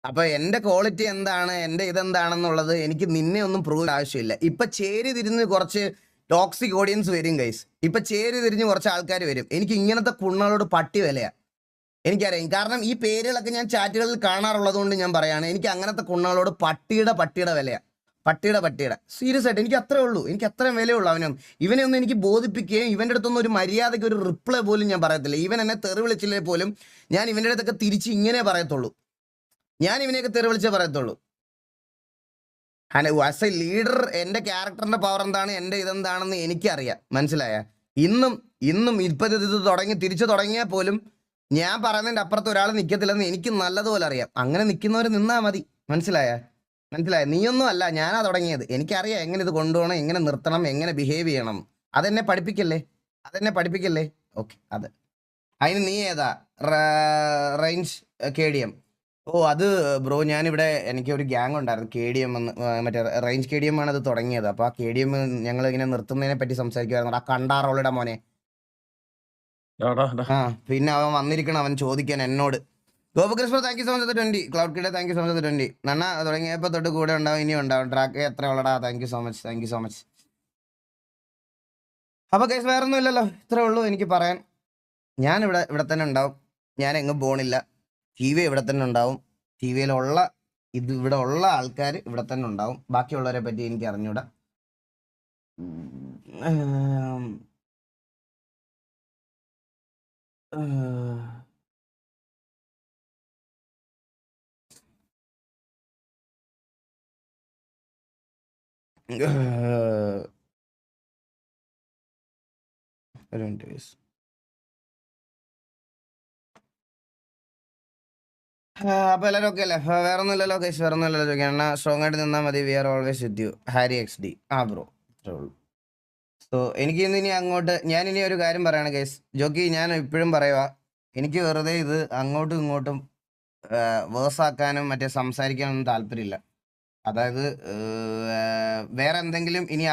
Speaker 1: അപ്പൊ എന്റെ ക്വാളിറ്റി എന്താണ്, എന്റെ ഇതെന്താണെന്നുള്ളത് എനിക്ക് നിന്നെ ഒന്നും പ്രൂവ് ആവശ്യമില്ല. ഇപ്പൊ ചേരി തിരിഞ്ഞ് കുറച്ച് ടോക്സിക് ഓഡിയൻസ് വരും ഗൈസ്. ഇപ്പൊ ചേരി തിരിഞ്ഞ് കുറച്ച് ആൾക്കാർ വരും. എനിക്ക് ഇങ്ങനത്തെ കുണ്ണകളോട് പട്ടി വിലയാ, എനിക്കറിയാം. കാരണം ഈ പേരുകളൊക്കെ ഞാൻ ചാറ്റുകളിൽ കാണാറുള്ളത് കൊണ്ട് ഞാൻ പറയാണ്, എനിക്ക് അങ്ങനത്തെ കുണ്ണകളോട് പട്ടിയുടെ വിലയാ. പട്ടിയുടെ സീരിയസ് ആയിട്ട് എനിക്ക് അത്രേ ഉള്ളൂ. എനിക്ക് അത്രയും വിലയുള്ളൂ അവനും. ഇവനെ ഒന്നും എനിക്ക് ബോധിപ്പിക്കുകയും ഇവൻ്റെ അടുത്തൊന്നും ഒരു മര്യാദയ്ക്ക് ഒരു റിപ്ലൈ പോലും ഞാൻ പറയത്തില്ല. ഇവൻ എന്നെ തെറി വിളിച്ചില്ലേ പോലും ഞാൻ ഇവൻ്റെ അടുത്തൊക്കെ തിരിച്ച് ഇങ്ങനെ പറയത്തുള്ളൂ. ഞാൻ ഇവനെയൊക്കെ തെറി വിളിച്ചേ പറയത്തുള്ളൂ. ആസ് എ ലീഡർ എൻ്റെ ക്യാരക്ടറിന്റെ പവർ എന്താണ്, എൻ്റെ ഇതെന്താണെന്ന് എനിക്കറിയാം, മനസ്സിലായ? ഇന്നും ഇപ്പൊ ഇത് തിരിച്ചു തുടങ്ങിയാൽ പോലും ഞാൻ പറയുന്നതിൻ്റെ അപ്പുറത്ത് ഒരാൾ നിൽക്കത്തില്ലെന്ന് എനിക്ക് നല്ലതുപോലെ അറിയാം. അങ്ങനെ നിൽക്കുന്നവർ നിന്നാ മതി, മനസ്സിലായ? നീയൊന്നും അല്ല, ഞാനാ തുടങ്ങിയത്. എനിക്കറിയാം എങ്ങനെ ഇത് കൊണ്ടുപോകണം, എങ്ങനെ നിർത്തണം, എങ്ങനെ ബിഹേവ് ചെയ്യണം. അതെന്നെ പഠിപ്പിക്കല്ലേ. ഓക്കെ, അത് അതിന് നീ ഏതാ? Range KDM. ഓ അത് ബ്രോ, ഞാനിവിടെ എനിക്ക് ഒരു ഗ്യാങ് ഉണ്ടായിരുന്നു KDM എന്ന്, മറ്റേ റേഞ്ച് KDM ആണ് അത് തുടങ്ങിയത്. അപ്പോൾ ആ KDM ഞങ്ങൾ ഇങ്ങനെ നിർത്തുന്നതിനെ പറ്റി സംസാരിക്കുമായിരുന്നു. ആ കണ്ടാറോളുടെ മോനെ. ആ പിന്നെ അവൻ വന്നിരിക്കണം, അവൻ ചോദിക്കാൻ എന്നോട്. Gopakrishna thank you so much 20. Cloud കിഡേ താങ്ക് യു സോ മച്ച് 20. നന്ന തുടങ്ങിയപ്പോൾ തൊട്ട് കൂടെ ഉണ്ടാവും, ഇനിയും ഉണ്ടാവും. ട്രാക്ക് എത്ര ഉള്ളടാ? Thank you so much. അപ്പോൾ കേസ് വേറെ ഒന്നും ഇല്ലല്ലോ, ഇത്രേ ഉള്ളൂ എനിക്ക് പറയാൻ. ഞാൻ ഇവിടെ തന്നെ ഉണ്ടാവും, ഞാൻ എങ്ങും പോണില്ല. TV ഇവിടെ തന്നെ ഉണ്ടാവും. TVയിലുള്ള ഇവിടെ ഉള്ള ആൾക്കാർ ഇവിടെ തന്നെ ഉണ്ടാവും. ബാക്കിയുള്ളവരെ പറ്റി എനിക്ക് അറിഞ്ഞൂടാ. അപ്പൊ എല്ലാവരും ഓക്കെ അല്ലേ? വേറെ ഒന്നും ഇല്ലല്ലോ കേസ്, വേറെ ഒന്നും ഇല്ലല്ലോ ചോദിക്കാൻ. സ്ട്രോങ് ആയിട്ട് നിന്നാൽ മതി. We are always with you. Harry XD. Bro അത്രേ ഉള്ളൂ. സോ എനിക്ക് ഇനി അങ്ങോട്ട് ഞാനിനി ഒരു കാര്യം പറയണം കേസ്. ജോക്കി, ഞാൻ ഇപ്പോഴും പറയുക, എനിക്ക് വെറുതെ ഇത് അങ്ങോട്ടും ഇങ്ങോട്ടും വേഴ്സാക്കാനും മറ്റേ സംസാരിക്കാനൊന്നും താല്പര്യമില്ല. അതായത് വേറെ എന്തെങ്കിലും ഇനി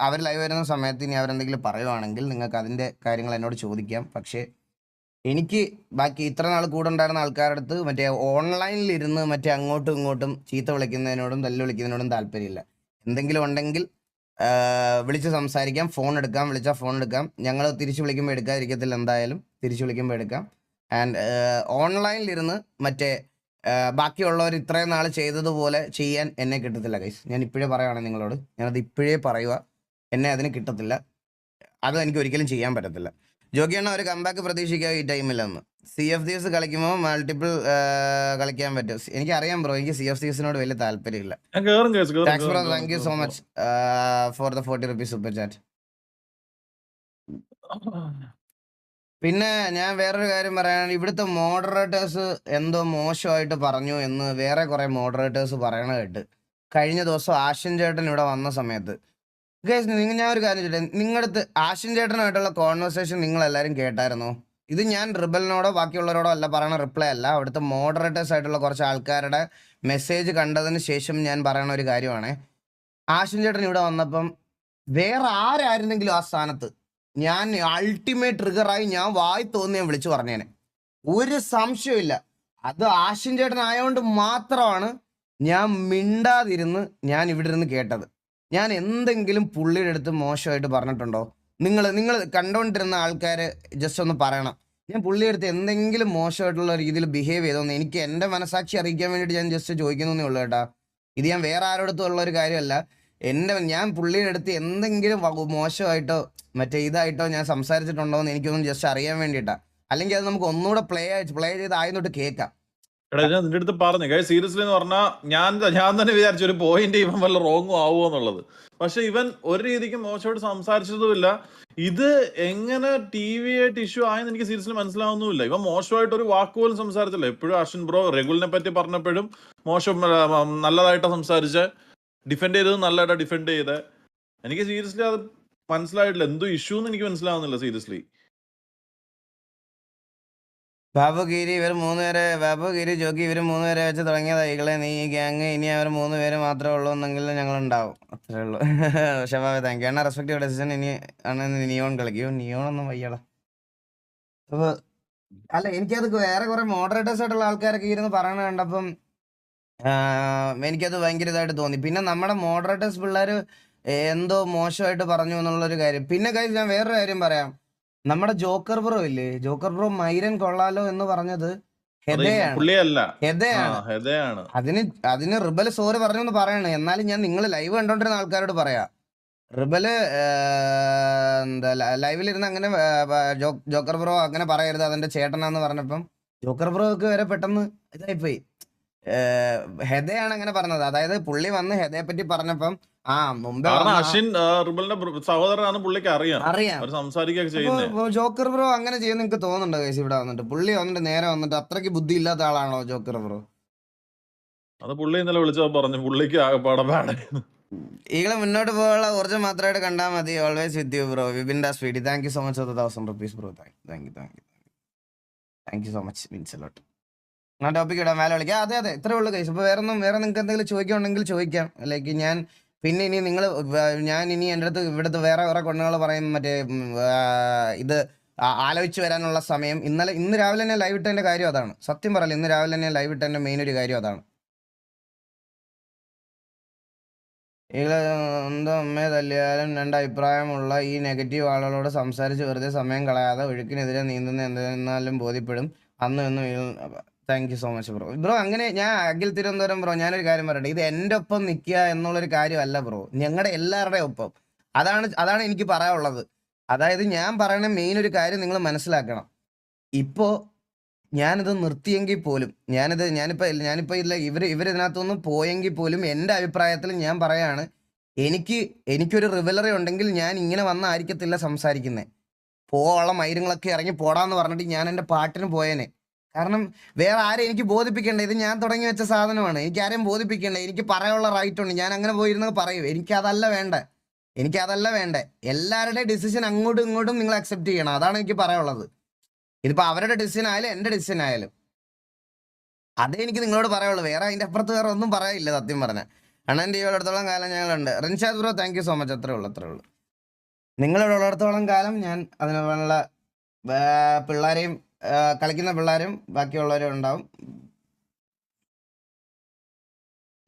Speaker 1: അവർ ലൈവ് വരുന്ന സമയത്ത് ഇനി അവരെന്തെങ്കിലും പറയുവാണെങ്കിൽ നിങ്ങൾക്ക് അതിൻ്റെ കാര്യങ്ങൾ എന്നോട് ചോദിക്കാം. പക്ഷേ എനിക്ക് ബാക്കി ഇത്ര നാൾ കൂടെ ഉണ്ടായിരുന്ന ആൾക്കാരുടെ അടുത്ത് മറ്റേ ഓൺലൈനിലിരുന്ന് മറ്റേ അങ്ങോട്ടും ഇങ്ങോട്ടും ചീത്ത വിളിക്കുന്നതിനോടും തല്ല് വിളിക്കുന്നതിനോടും താല്പര്യമില്ല. എന്തെങ്കിലും ഉണ്ടെങ്കിൽ വിളിച്ച് സംസാരിക്കാം, ഫോൺ എടുക്കാം, വിളിച്ചാൽ ഫോൺ എടുക്കാം. ഞങ്ങൾ തിരിച്ച് വിളിക്കുമ്പോൾ എടുക്കാതിരിക്കത്തില്ല, എന്തായാലും തിരിച്ച് വിളിക്കുമ്പോൾ എടുക്കാം. ആൻഡ് ഓൺലൈനിലിരുന്ന് മറ്റേ ബാക്കിയുള്ളവർ ഇത്രയും നാൾ ചെയ്തതുപോലെ ചെയ്യാൻ എന്നെ കിട്ടത്തില്ല ഗൈസ്. ഞാൻ ഇപ്പോഴേ പറയുകയാണ് നിങ്ങളോട്, ഞാനത് ഇപ്പോഴേ പറയുക, എന്നെ അതിന് കിട്ടത്തില്ല. അത് എനിക്ക് ഒരിക്കലും ചെയ്യാൻ പറ്റത്തില്ല. ജോക്കിയാണ് ഒരു കമ്പാക്ക് പ്രതീക്ഷിക്കുക ഈ ടൈമിലൊന്ന്. CFCs കളിക്കുമ്പോൾ മൾട്ടിപ്പിൾ കളിക്കാൻ പറ്റും. എനിക്കറിയാം ബ്രോ, എനിക്ക് CFCsനോട് വലിയ താല്പര്യമില്ല. Thanks bro, thank you so much for the 40 rupees super chat. പിന്നെ ഞാൻ വേറൊരു കാര്യം പറയാനാണ്, ഇവിടുത്തെ മോഡറേറ്റേഴ്സ് എന്തോ മോശമായിട്ട് പറഞ്ഞു എന്ന് വേറെ കുറെ മോഡറേറ്റേഴ്സ് പറയണ കേട്ട്. കഴിഞ്ഞ ദിവസം ആഷിൻ ചേട്ടൻ ഇവിടെ വന്ന സമയത്ത് ഗൈസ്, ഞാൻ ഒരു കാര്യം ചോദിച്ചേ, നിങ്ങളടുത്ത് ആഷിൻ ചേട്ടനുമായിട്ടുള്ള കോൺവെർസേഷൻ നിങ്ങൾ എല്ലാവരും കേട്ടായിരുന്നോ? ഇത് ഞാൻ റിബലിനോടോ ബാക്കിയുള്ളവരോടോ അല്ല പറയണ റിപ്ലൈ അല്ല, അവിടുത്തെ മോഡറേറ്റേഴ്സ് ആയിട്ടുള്ള കുറച്ച് ആൾക്കാരുടെ മെസ്സേജ് കണ്ടതിന് ശേഷം ഞാൻ പറയണ ഒരു കാര്യമാണ്. ആഷിൻ ചേട്ടൻ ഇവിടെ വന്നപ്പം വേറെ ആരായിരുന്നെങ്കിലും ആ സ്ഥാനത്ത് ഞാൻ അൾട്ടിമേറ്റ് ട്രിഗറായി ഞാൻ വായി തോന്നി ഞാൻ വിളിച്ചു പറഞ്ഞേനെ, ഒരു സംശയമില്ല. അത് ആഷിൻ ചേട്ടൻ ആയതുകൊണ്ട് മാത്രമാണ് ഞാൻ മിണ്ടാതിരുന്ന് ഞാൻ ഇവിടെ ഇരുന്ന് കേട്ടത്. ഞാൻ എന്തെങ്കിലും പുള്ളിയുടെ അടുത്ത് മോശമായിട്ട് പറഞ്ഞിട്ടുണ്ടോ? നിങ്ങൾ കണ്ടോണ്ടിരുന്ന ആൾക്കാർ ജസ്റ്റ് ഒന്ന് പറയണം. ഞാൻ പുള്ളിയുടെ അടുത്ത് എന്തെങ്കിലും മോശമായിട്ടുള്ള രീതിയിൽ ബിഹേവ് ചെയ്തോന്ന് എനിക്ക് എൻ്റെ മനസാക്ഷി അറിയിക്കാൻ വേണ്ടിയിട്ട് ഞാൻ ജസ്റ്റ് ചോദിക്കുന്നേ ഉള്ളൂ കേട്ടാ. ഇത് ഞാൻ വേറെ ആരോടത്തും ഉള്ള ഒരു കാര്യമല്ല. ഞാൻ പുള്ളിയുടെ അടുത്ത് എന്തെങ്കിലും മോശമായിട്ടോ മറ്റേ ഇതായിട്ടോ ഞാൻ സംസാരിച്ചിട്ടുണ്ടോ എന്ന് എനിക്കൊന്നും ജസ്റ്റ് അറിയാൻ വേണ്ടിയിട്ടാ. അല്ലെങ്കിൽ അത് നമുക്ക് ഒന്നുകൂടെ പ്ലേ ചെയ്ത് ആദ്യം തൊട്ട് കേൾക്കാം.
Speaker 2: എടാ ഞാൻ നിന്റെ അടുത്ത് പറഞ്ഞു സീരിയസ്ലി എന്ന് പറഞ്ഞാൽ ഞാൻ തന്നെ വിചാരിച്ചു ഒരു പോയിന്റ് ഇവൻ വല്ല റോങ്ങും ആവുമോ എന്നുള്ളത്. പക്ഷെ ഇവൻ ഒരു രീതിക്ക് മോശമായിട്ട് സംസാരിച്ചതുമില്ല. ഇത് എങ്ങനെ ടി വി ആയിട്ട് ഇഷ്യൂ ആയെന്ന് എനിക്ക് സീരിയസ്ലി മനസ്സിലാവുന്നുമില്ല. ഇവൻ മോശമായിട്ട് ഒരു വാക്ക് പോലും സംസാരിച്ചില്ല. എപ്പോഴും അശ്വിൻ ബ്രോ റെഗുലിനെ പറ്റി പറഞ്ഞപ്പോഴും നല്ലതായിട്ടാണ് സംസാരിച്ച്, ഡിഫെൻഡ് ചെയ്തത് നല്ലതായിട്ടാണ് ഡിഫെൻഡ് ചെയ്തത്. എനിക്ക് സീരിയസ്ലി അത് മനസ്സിലായിട്ടില്ല, എന്തോ ഇഷ്യൂ എന്ന് എനിക്ക് മനസ്സിലാവുന്നില്ല സീരിയസ്ലി.
Speaker 1: ബാബുഗിരി ജോക്കി ഇവർ 3 പേരെ വെച്ച് തുടങ്ങിയതാ ഈകളെ നീ ഈ ഗ്യാങ്. ഇനി അവർ 3 പേര് മാത്രമേ ഉള്ളൂ എന്നെങ്കിൽ ഞങ്ങളുണ്ടാവും, അത്രേ ഉള്ളൂ. ഷബാബ് താങ്ക് യു അണ്ണ, റെസ്പെക്ട് യുവർ ഡെസിഷൻ. ഇനി അണ്ണ നിയോൺ കളിക്കൂ. നിയോൺ ഒന്നും വയ്യടാ. അപ്പൊ അല്ല, എനിക്കത് വേറെ കുറെ മോഡറേറ്റേഴ്സ് ആയിട്ടുള്ള ആൾക്കാരൊക്കെ ഇരുന്ന് പറയണ കണ്ടപ്പം എനിക്കത് ഭയങ്കര ഇതായിട്ട് തോന്നി. പിന്നെ നമ്മുടെ മോഡറേറ്റേഴ്സ് പിള്ളേർ എന്തോ മോശമായിട്ട് പറഞ്ഞു എന്നുള്ളൊരു കാര്യം. പിന്നെ കാര്യം ഞാൻ വേറൊരു കാര്യം പറയാം. നമ്മുടെ ജോക്കർ ബ്രോ ഇല്ലേ, ജോക്കർ ബ്രോ മൈരൻ കൊള്ളാലോ എന്ന് പറഞ്ഞത് ഹെദയാണ്. അതിന് റിബല് സോറി പറഞ്ഞു എന്ന് പറയണേ. എന്നാലും ഞാൻ നിങ്ങൾ ലൈവ് കണ്ടോണ്ടിരുന്ന ആൾക്കാരോട് പറയാ, റിബല് എന്താ ലൈവിലിരുന്ന് അങ്ങനെ ജോക്കർ ബ്രോ അങ്ങനെ പറയരുത് അതെന്റെ ചേട്ടനാന്ന് പറഞ്ഞപ്പം ജോക്കർ ബ്രോക്ക് വരെ പെട്ടെന്ന് ഇതായിപ്പോയി. ഹെദയാണ് അങ്ങനെ പറഞ്ഞത്. അതായത് പുള്ളി വന്ന് ഹെദയെ പറ്റി പറഞ്ഞപ്പം മുമ്പേ
Speaker 2: സഹോദരനാണ് പുള്ളിക്ക് അറിയാം.
Speaker 1: ജോക്കർ ബ്രോ അങ്ങനെ ചെയ്യുന്ന എനിക്ക് തോന്നുന്നുണ്ടോ കേസ്? ഇവിടെ വന്നിട്ട് പുള്ളി വന്നിട്ട് നേരെ വന്നിട്ട് അത്രയ്ക്ക് ബുദ്ധി ഇല്ലാത്ത ആളാണോ ജോക്കർ ബ്രോ?
Speaker 2: അത് പുള്ളി ഇന്നലെ വിളിച്ചോ പറഞ്ഞു പുള്ളിക്ക്
Speaker 1: ഈകളെ മുന്നോട്ട് പോകാനുള്ള ഊർജ്ജം മാത്രമായിട്ട് കണ്ടാൽ മതി. Always with you bro. Vipin Das വീഡി, thank you so much for 1000 rupees bro. Thank you so much, means a lot. ആ ടോപ്പിക് ഇടാം, മേലെ വിളിക്കാം. അതെ ഇത്രേ ഉള്ളൂ കേസ്. ഇപ്പോൾ വേറെ നിങ്ങൾക്ക് എന്തെങ്കിലും ചോദിക്കുകയുണ്ടെങ്കിൽ ചോദിക്കാം. ലൈക്ക് ഞാൻ പിന്നെ ഇനി ഞാൻ ഇനി എൻ്റെ അടുത്ത് ഇവിടുത്തെ വേറെ കൊണ്ണുകൾ പറയും മറ്റേ ഇത് ആലോചിച്ച് വരാനുള്ള സമയം. ഇന്ന് രാവിലെ തന്നെ ലൈവ് ഇട്ടതിൻ്റെ കാര്യം അതാണ്. സത്യം പറയില്ല, ഇന്ന് രാവിലെ തന്നെ ലൈവ് ഇട്ടതിൻ്റെ മെയിൻ ഒരു കാര്യം അതാണ്. എന്തോ അമ്മയെ തല്ലിയാലും 2 അഭിപ്രായമുള്ള ഈ നെഗറ്റീവ് ആളുകളോട് സംസാരിച്ച് വെറുതെ സമയം കളയാതെ ഒഴുക്കിനെതിരെ നീന്തുന്ന എന്തെന്നാലും ബോധ്യപ്പെടും അന്ന് എന്ന്. Thank you so much bro. അങ്ങനെ ഞാൻ അഖിൽ തിരുവനന്തപുരം ബ്രോ, ഞാനൊരു കാര്യം പറയട്ടെ, ഇത് എൻ്റെ ഒപ്പം നിൽക്കുക എന്നുള്ളൊരു കാര്യമല്ല ബ്രോ, ഞങ്ങളുടെ എല്ലാവരുടെയും ഒപ്പം. അതാണ് എനിക്ക് പറയാനുള്ളത്. അതായത് ഞാൻ പറയണ മെയിൻ ഒരു കാര്യം നിങ്ങൾ മനസ്സിലാക്കണം. ഇപ്പോൾ ഞാനിത് നിർത്തിയെങ്കിൽ പോലും ഞാനിപ്പോൾ ഇല്ല ഇവരിതിനകത്തൊന്നും പോയെങ്കിൽ പോലും എൻ്റെ അഭിപ്രായത്തിൽ ഞാൻ പറയാണ്, എനിക്കൊരു റിവലറി ഉണ്ടെങ്കിൽ ഞാൻ ഇങ്ങനെ വന്നായിരിക്കത്തില്ല സംസാരിക്കുന്നത്. പോവാനുള്ള മൈരങ്ങളൊക്കെ ഇറങ്ങി പോടാന്ന് പറഞ്ഞിട്ട് ഞാൻ എൻ്റെ പാട്ടിന് പോയേനെ. കാരണം വേറെ ആരെയും എനിക്ക് ബോധിപ്പിക്കേണ്ട, ഇത് ഞാൻ തുടങ്ങി വെച്ച സാധനമാണ്. എനിക്ക് ആരെയും ബോധിപ്പിക്കേണ്ട, എനിക്ക് പറയാനുള്ള റൈറ്റ് ഉണ്ട്. ഞാൻ അങ്ങനെ പോയിരുന്നത് പറയൂ. എനിക്കതല്ല വേണ്ടേ. എല്ലാവരുടെയും ഡിസിഷൻ അങ്ങോട്ടും ഇങ്ങോട്ടും നിങ്ങൾ അക്സെപ്റ്റ് ചെയ്യണം. അതാണ് എനിക്ക് പറയാനുള്ളത്. ഇതിപ്പോൾ അവരുടെ ഡിസിഷൻ ആയാലും എൻ്റെ ഡിസിഷൻ ആയാലും അതേ എനിക്ക് നിങ്ങളോട് പറയുള്ളൂ. വേറെ അതിൻ്റെ അപ്പുറത്ത് വേറെ ഒന്നും പറയാനില്ല സത്യം പറഞ്ഞാൽ. അണ്ണൻ ടി വിയിലെടുത്തോളം കാലം ഞങ്ങളുണ്ട്. Rinshad bro thank you so much. അത്രേ ഉള്ളൂ. നിങ്ങളിവിടെ ഉള്ളിടത്തോളം കാലം ഞാൻ അതിനുള്ള പിള്ളേരെയും കളിക്കുന്ന പിള്ളേരും ബാക്കിയുള്ളവരും ഉണ്ടാവും.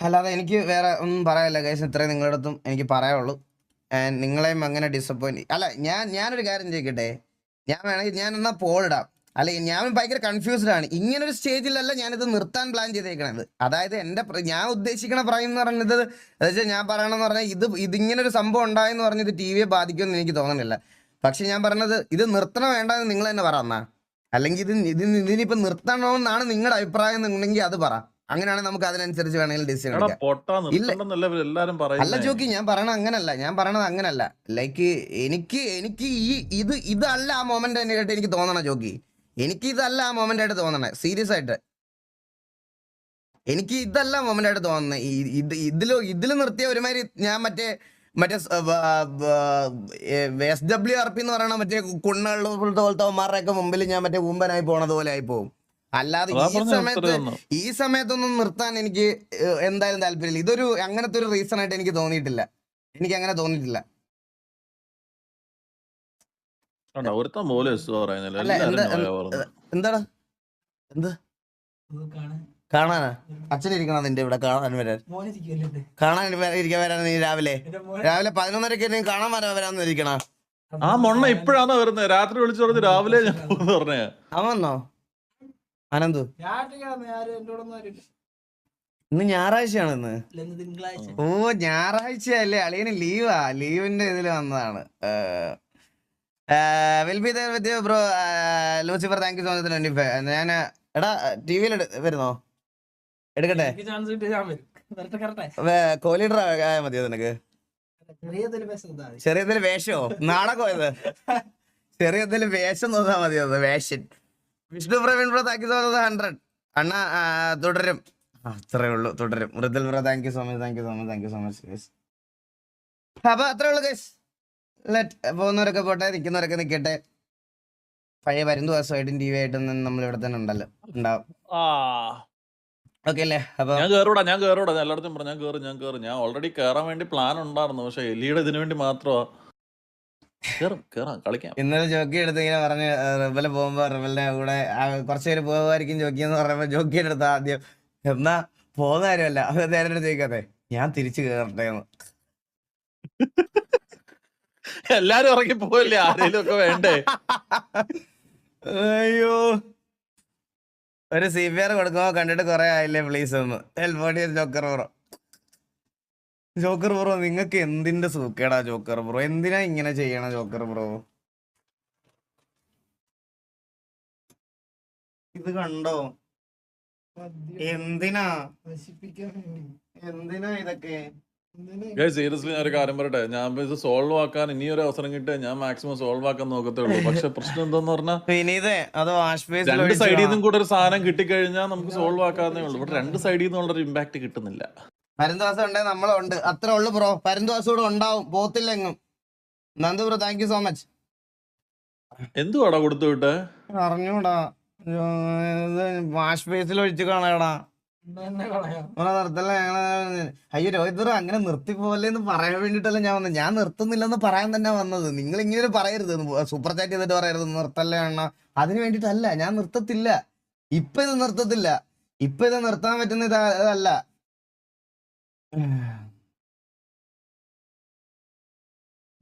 Speaker 1: അല്ലാതെ എനിക്ക് വേറെ ഒന്നും പറയാനില്ല ഗൈസ്. ഇത്രയും നിങ്ങളുടെ അടുത്തും എനിക്ക് പറയാനുള്ളൂ. നിങ്ങളെയും അങ്ങനെ ഡിസപ്പോയിന്റ് അല്ല. ഞാനൊരു കാര്യം ചോദിക്കട്ടെ, ഞാൻ വേണമെങ്കിൽ ഞാൻ എന്നാൽ പോളിടാം. അല്ല, ഞാൻ ഭയങ്കര കൺഫ്യൂസ്ഡ് ആണ്. ഇങ്ങനൊരു സ്റ്റേജിലല്ല ഞാനിത് നിർത്താൻ പ്ലാൻ ചെയ്തേക്കണത്. അതായത് ഞാൻ ഉദ്ദേശിക്കണ പറയുന്ന പറഞ്ഞത് വെച്ചാൽ ഞാൻ പറയണമെന്ന് പറഞ്ഞാൽ ഇതിങ്ങനൊരു സംഭവം ഉണ്ടായെന്ന് പറഞ്ഞത് ടി വിയെ ബാധിക്കുമെന്ന് എനിക്ക് തോന്നുന്നില്ല. പക്ഷെ ഞാൻ പറഞ്ഞത് ഇത് നിർത്തണോ വേണ്ടെന്ന് നിങ്ങൾ തന്നെ പറ. അല്ലെങ്കിൽ ഇതിനിപ്പോൾ നിർത്തണമെന്നാണ് നിങ്ങളുടെ അഭിപ്രായം എന്നുണ്ടെങ്കിൽ അത് പറ. അങ്ങനെയാണെങ്കിൽ നമുക്ക് അതിനനുസരിച്ച് വേണമെങ്കിൽ ഡിസിഷൻ
Speaker 2: എടാ
Speaker 1: എടുക്കാം.
Speaker 2: പൊട്ടാ നിർത്തണ്ടെന്നല്ല എല്ലാരും
Speaker 1: അല്ല
Speaker 2: പറയുന്നേ.
Speaker 1: ജോക്കി, ഞാൻ പറയണത് അങ്ങനല്ല. ലൈക്ക് എനിക്ക് ഇതല്ല ആ മൊമെന്റ് ആയിട്ട് എനിക്ക് തോന്നണ ജോക്കി. എനിക്ക് ഇതല്ല ആ മൊമെന്റ് ആയിട്ട് തോന്നണേ, സീരിയസ് ആയിട്ട്. എനിക്ക് ഇതല്ല മൊമെന്റ് ആയിട്ട് തോന്നുന്നത്. ഇതില് നിർത്തിയ ഒരുമാതിരി ഞാൻ മറ്റേ SWRP എന്ന് പറയണ മറ്റേ കുണ്ണുകളുടെ മുമ്പിൽ ഞാൻ മറ്റേ ഊമ്പനായി പോണത് പോലെ ആയി പോകും. അല്ലാതെ
Speaker 2: അതാ പറഞ്ഞ നിർത്തരുതെന്ന്.
Speaker 1: ഈ സമയത്തൊന്നും നിർത്താൻ എനിക്ക് എന്തായാലും താല്പര്യമില്ല. ഇതൊരു അങ്ങനത്തെ ഒരു റീസൺ ആയിട്ട് എനിക്ക് തോന്നിയിട്ടില്ല. എനിക്ക് അങ്ങനെ തോന്നിയിട്ടില്ല.
Speaker 2: കണ്ടോ, ഒരുത്തൻ പോലും എസ് പറയുന്നില്ല,
Speaker 1: അല്ല
Speaker 2: എല്ലാരും
Speaker 1: എന്താ
Speaker 2: നോയാ പറഞ്ഞു.
Speaker 1: എന്താടാ എന്ത് കാണാനാ? അച്ഛനിരിക്കണ നിന്റെ ഇവിടെ കാണാൻ വരാൻ ഇരിക്കാൻ വരാൻ നീ രാവിലെ 11:30 നീ കാണാൻ വരാന്ന് ഇരിക്കണ.
Speaker 2: ആ മൊണ്ണ ഇപ്പഴാണോ വരുന്നത്? രാത്രി വിളിച്ചു പറഞ്ഞ് രാവിലെ ഞാൻ പറഞ്ഞേ.
Speaker 1: അവൻ വന്നോ അനന്തു? ഇന്ന് ഞായറാഴ്ചയാണ്. ഇന്ന് ഓ ഞായറാഴ്ച അല്ലേ, അളിയന് ലീവാ. ലീവിന്റെ ഇതിൽ വന്നതാണ്. Will be there with you bro Lucifer. Thank you so much 25. ഞാൻ എടാ ടിവിയിൽ വരുന്നോ? എടുക്കട്ടെ? കോഹ്ലിയുടെ ആയാൽ മതിയോ നിനക്ക്? ചെറിയതിൽ വേഷമോ? നാടകമോ ഇത്? ചെറിയതിൽ വേഷം നോക്കാൻ മതിയോ? Version. Vishnu Praveen bro thank you so much 100. അണ്ണ തുടരും. അത്രേ ഉള്ളൂ, തുടരും. Mridul bro thank you so much. അപ്പൊ അത്രേ ഉള്ളൂ ഗൈസ്. പോകുന്നവരൊക്കെ പോട്ടെ, നിൽക്കുന്നവരൊക്കെ നിൽക്കട്ടെ. പഴയ പരുന്ത് ദിവസമായിട്ടും ടി വി ആയിട്ടും നമ്മൾ ഇവിടെ തന്നെ ഉണ്ടാവും. ഓക്കെ അല്ലേ? അപ്പൊ
Speaker 2: ഞാൻ കേറൂടാ എല്ലായിടത്തും പറഞ്ഞു ഞാൻ കേറും. ഞാൻ ഓൾറെഡി കേറാൻ വേണ്ടി പ്ലാൻ ഉണ്ടായിരുന്നു, പക്ഷെ എലിയുടെ ഇതിനു വേണ്ടി മാത്രമാ. കേറാം കളിക്കാം.
Speaker 1: ഇന്നലെ ജോക്കി എടുത്ത് ഇങ്ങനെ പറഞ്ഞ് റിബല് പോകുമ്പോ റിബലിന്റെ കൂടെ കുറച്ചു പേര് പോകുമായിരിക്കും ജോക്കി എന്ന് പറയുമ്പോ ജോക്കിയുടെ അടുത്ത് ആദ്യം എന്നാ പോകുന്ന കാര്യമല്ല, അത് നേരെ ചോദിക്കാതെ ഞാൻ തിരിച്ചു കയറട്ടെ എന്ന്.
Speaker 2: എല്ലാരും ഇറങ്ങി പോവല്ലേ, ആരെങ്കിലും ഒക്കെ വേണ്ടേ?
Speaker 1: അയ്യോ, ഒരു CPR കൊടുക്കുമ്പോ കണ്ടിട്ട് കുറെ ആയില്ലേ പ്ലീസ് ഒന്ന് ഹെൽപ്പ്. ജോക്കർ ബ്രോ നിങ്ങൾക്ക് എന്തിന്റെ സൂക്കേടാ ജോക്കർ ബ്രോ? എന്തിനാ ഇങ്ങനെ ചെയ്യണം ജോക്കർ ബ്രോ? ഇത് കണ്ടോ? എന്തിനാ ഇതൊക്കെ?
Speaker 2: സീരിയസ്ലി ഞാൻ ഒരു കാര്യം പറയട്ടെ, ഞാൻ ഇത് സോൾവ് ആക്കാൻ ഇനിയൊരു അവസരം കിട്ടിയ ഞാൻ മാക്സിമം സോൾവ് ആക്കാൻ നോക്കത്തേ ഉള്ളൂ. പക്ഷെ പ്രശ്നം എന്താന്ന് പറഞ്ഞാൽ രണ്ട് സൈഡിൽ നിന്നും കൂടെ ഒരു സാധനം കിട്ടിക്കഴിഞ്ഞാൽ നമുക്ക് സോൾവ് ആക്കാന്നേ ഉള്ളൂ. ഇവിടെ രണ്ട് സൈഡിൽ നിന്നുള്ളൊരു ഇമ്പാക്ട് കിട്ടുന്നില്ല.
Speaker 1: പരന്തുവാസം ഉണ്ടെങ്കിൽ നമ്മളുണ്ട്, അത്രേ ഉള്ളു ബ്രോ. പരന്തുവാസം കൂടെ ഉണ്ടാവും, പോത്തില്ല എങ്ങും. Nandu bro thank you so much.
Speaker 2: എന്തുവാടാ കൊടുത്തു വിട്ടെ?
Speaker 1: അറിഞ്ഞൂടാ, വാഷ് ബേസിൽ ഒഴിച്ച് കാണാടാ. നിർത്തല്ല ഞങ്ങള്. അയ്യോ രോഹിത് ബ്രോ അങ്ങനെ നിർത്തിപ്പോലെ എന്ന് പറയാൻ വേണ്ടിട്ടല്ല ഞാൻ വന്നത്. ഞാൻ നിർത്തുന്നില്ലെന്ന് പറയാൻ തന്നെ വന്നത്. നിങ്ങൾ ഇങ്ങനെ പറയരുത്, സൂപ്പർ ചാറ്റ് ചെയ്തിട്ട് പറയരുത് നിർത്തല്ലേ അണ്ണ. അതിന് വേണ്ടിട്ടല്ല, ഞാൻ നിർത്തത്തില്ല. ഇപ്പൊ ഇത് നിർത്തത്തില്ല. ഇപ്പൊ ഇത് നിർത്താൻ പറ്റുന്ന ഇതല്ല.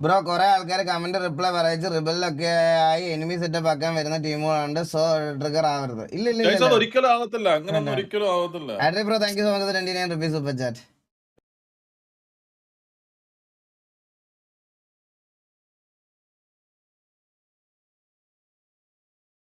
Speaker 1: ബ്രോ കുറെ ആൾക്കാർ കമന്റ് റിപ്ലൈ പറയിച്ച് റിബലിലൊക്കെ ആയി എനിമി സെറ്റപ്പ് ആക്കാൻ വരുന്ന ടീമുകളുണ്ട്. സോ ട്രിഗർ ആവരുത്. ഇല്ല
Speaker 2: ഒരിക്കലും ആവത്തില്ല, അങ്ങനെ ഒരിക്കലും ആവത്തില്ല.
Speaker 1: Audrey bro thank you so much 29 rupees super chat.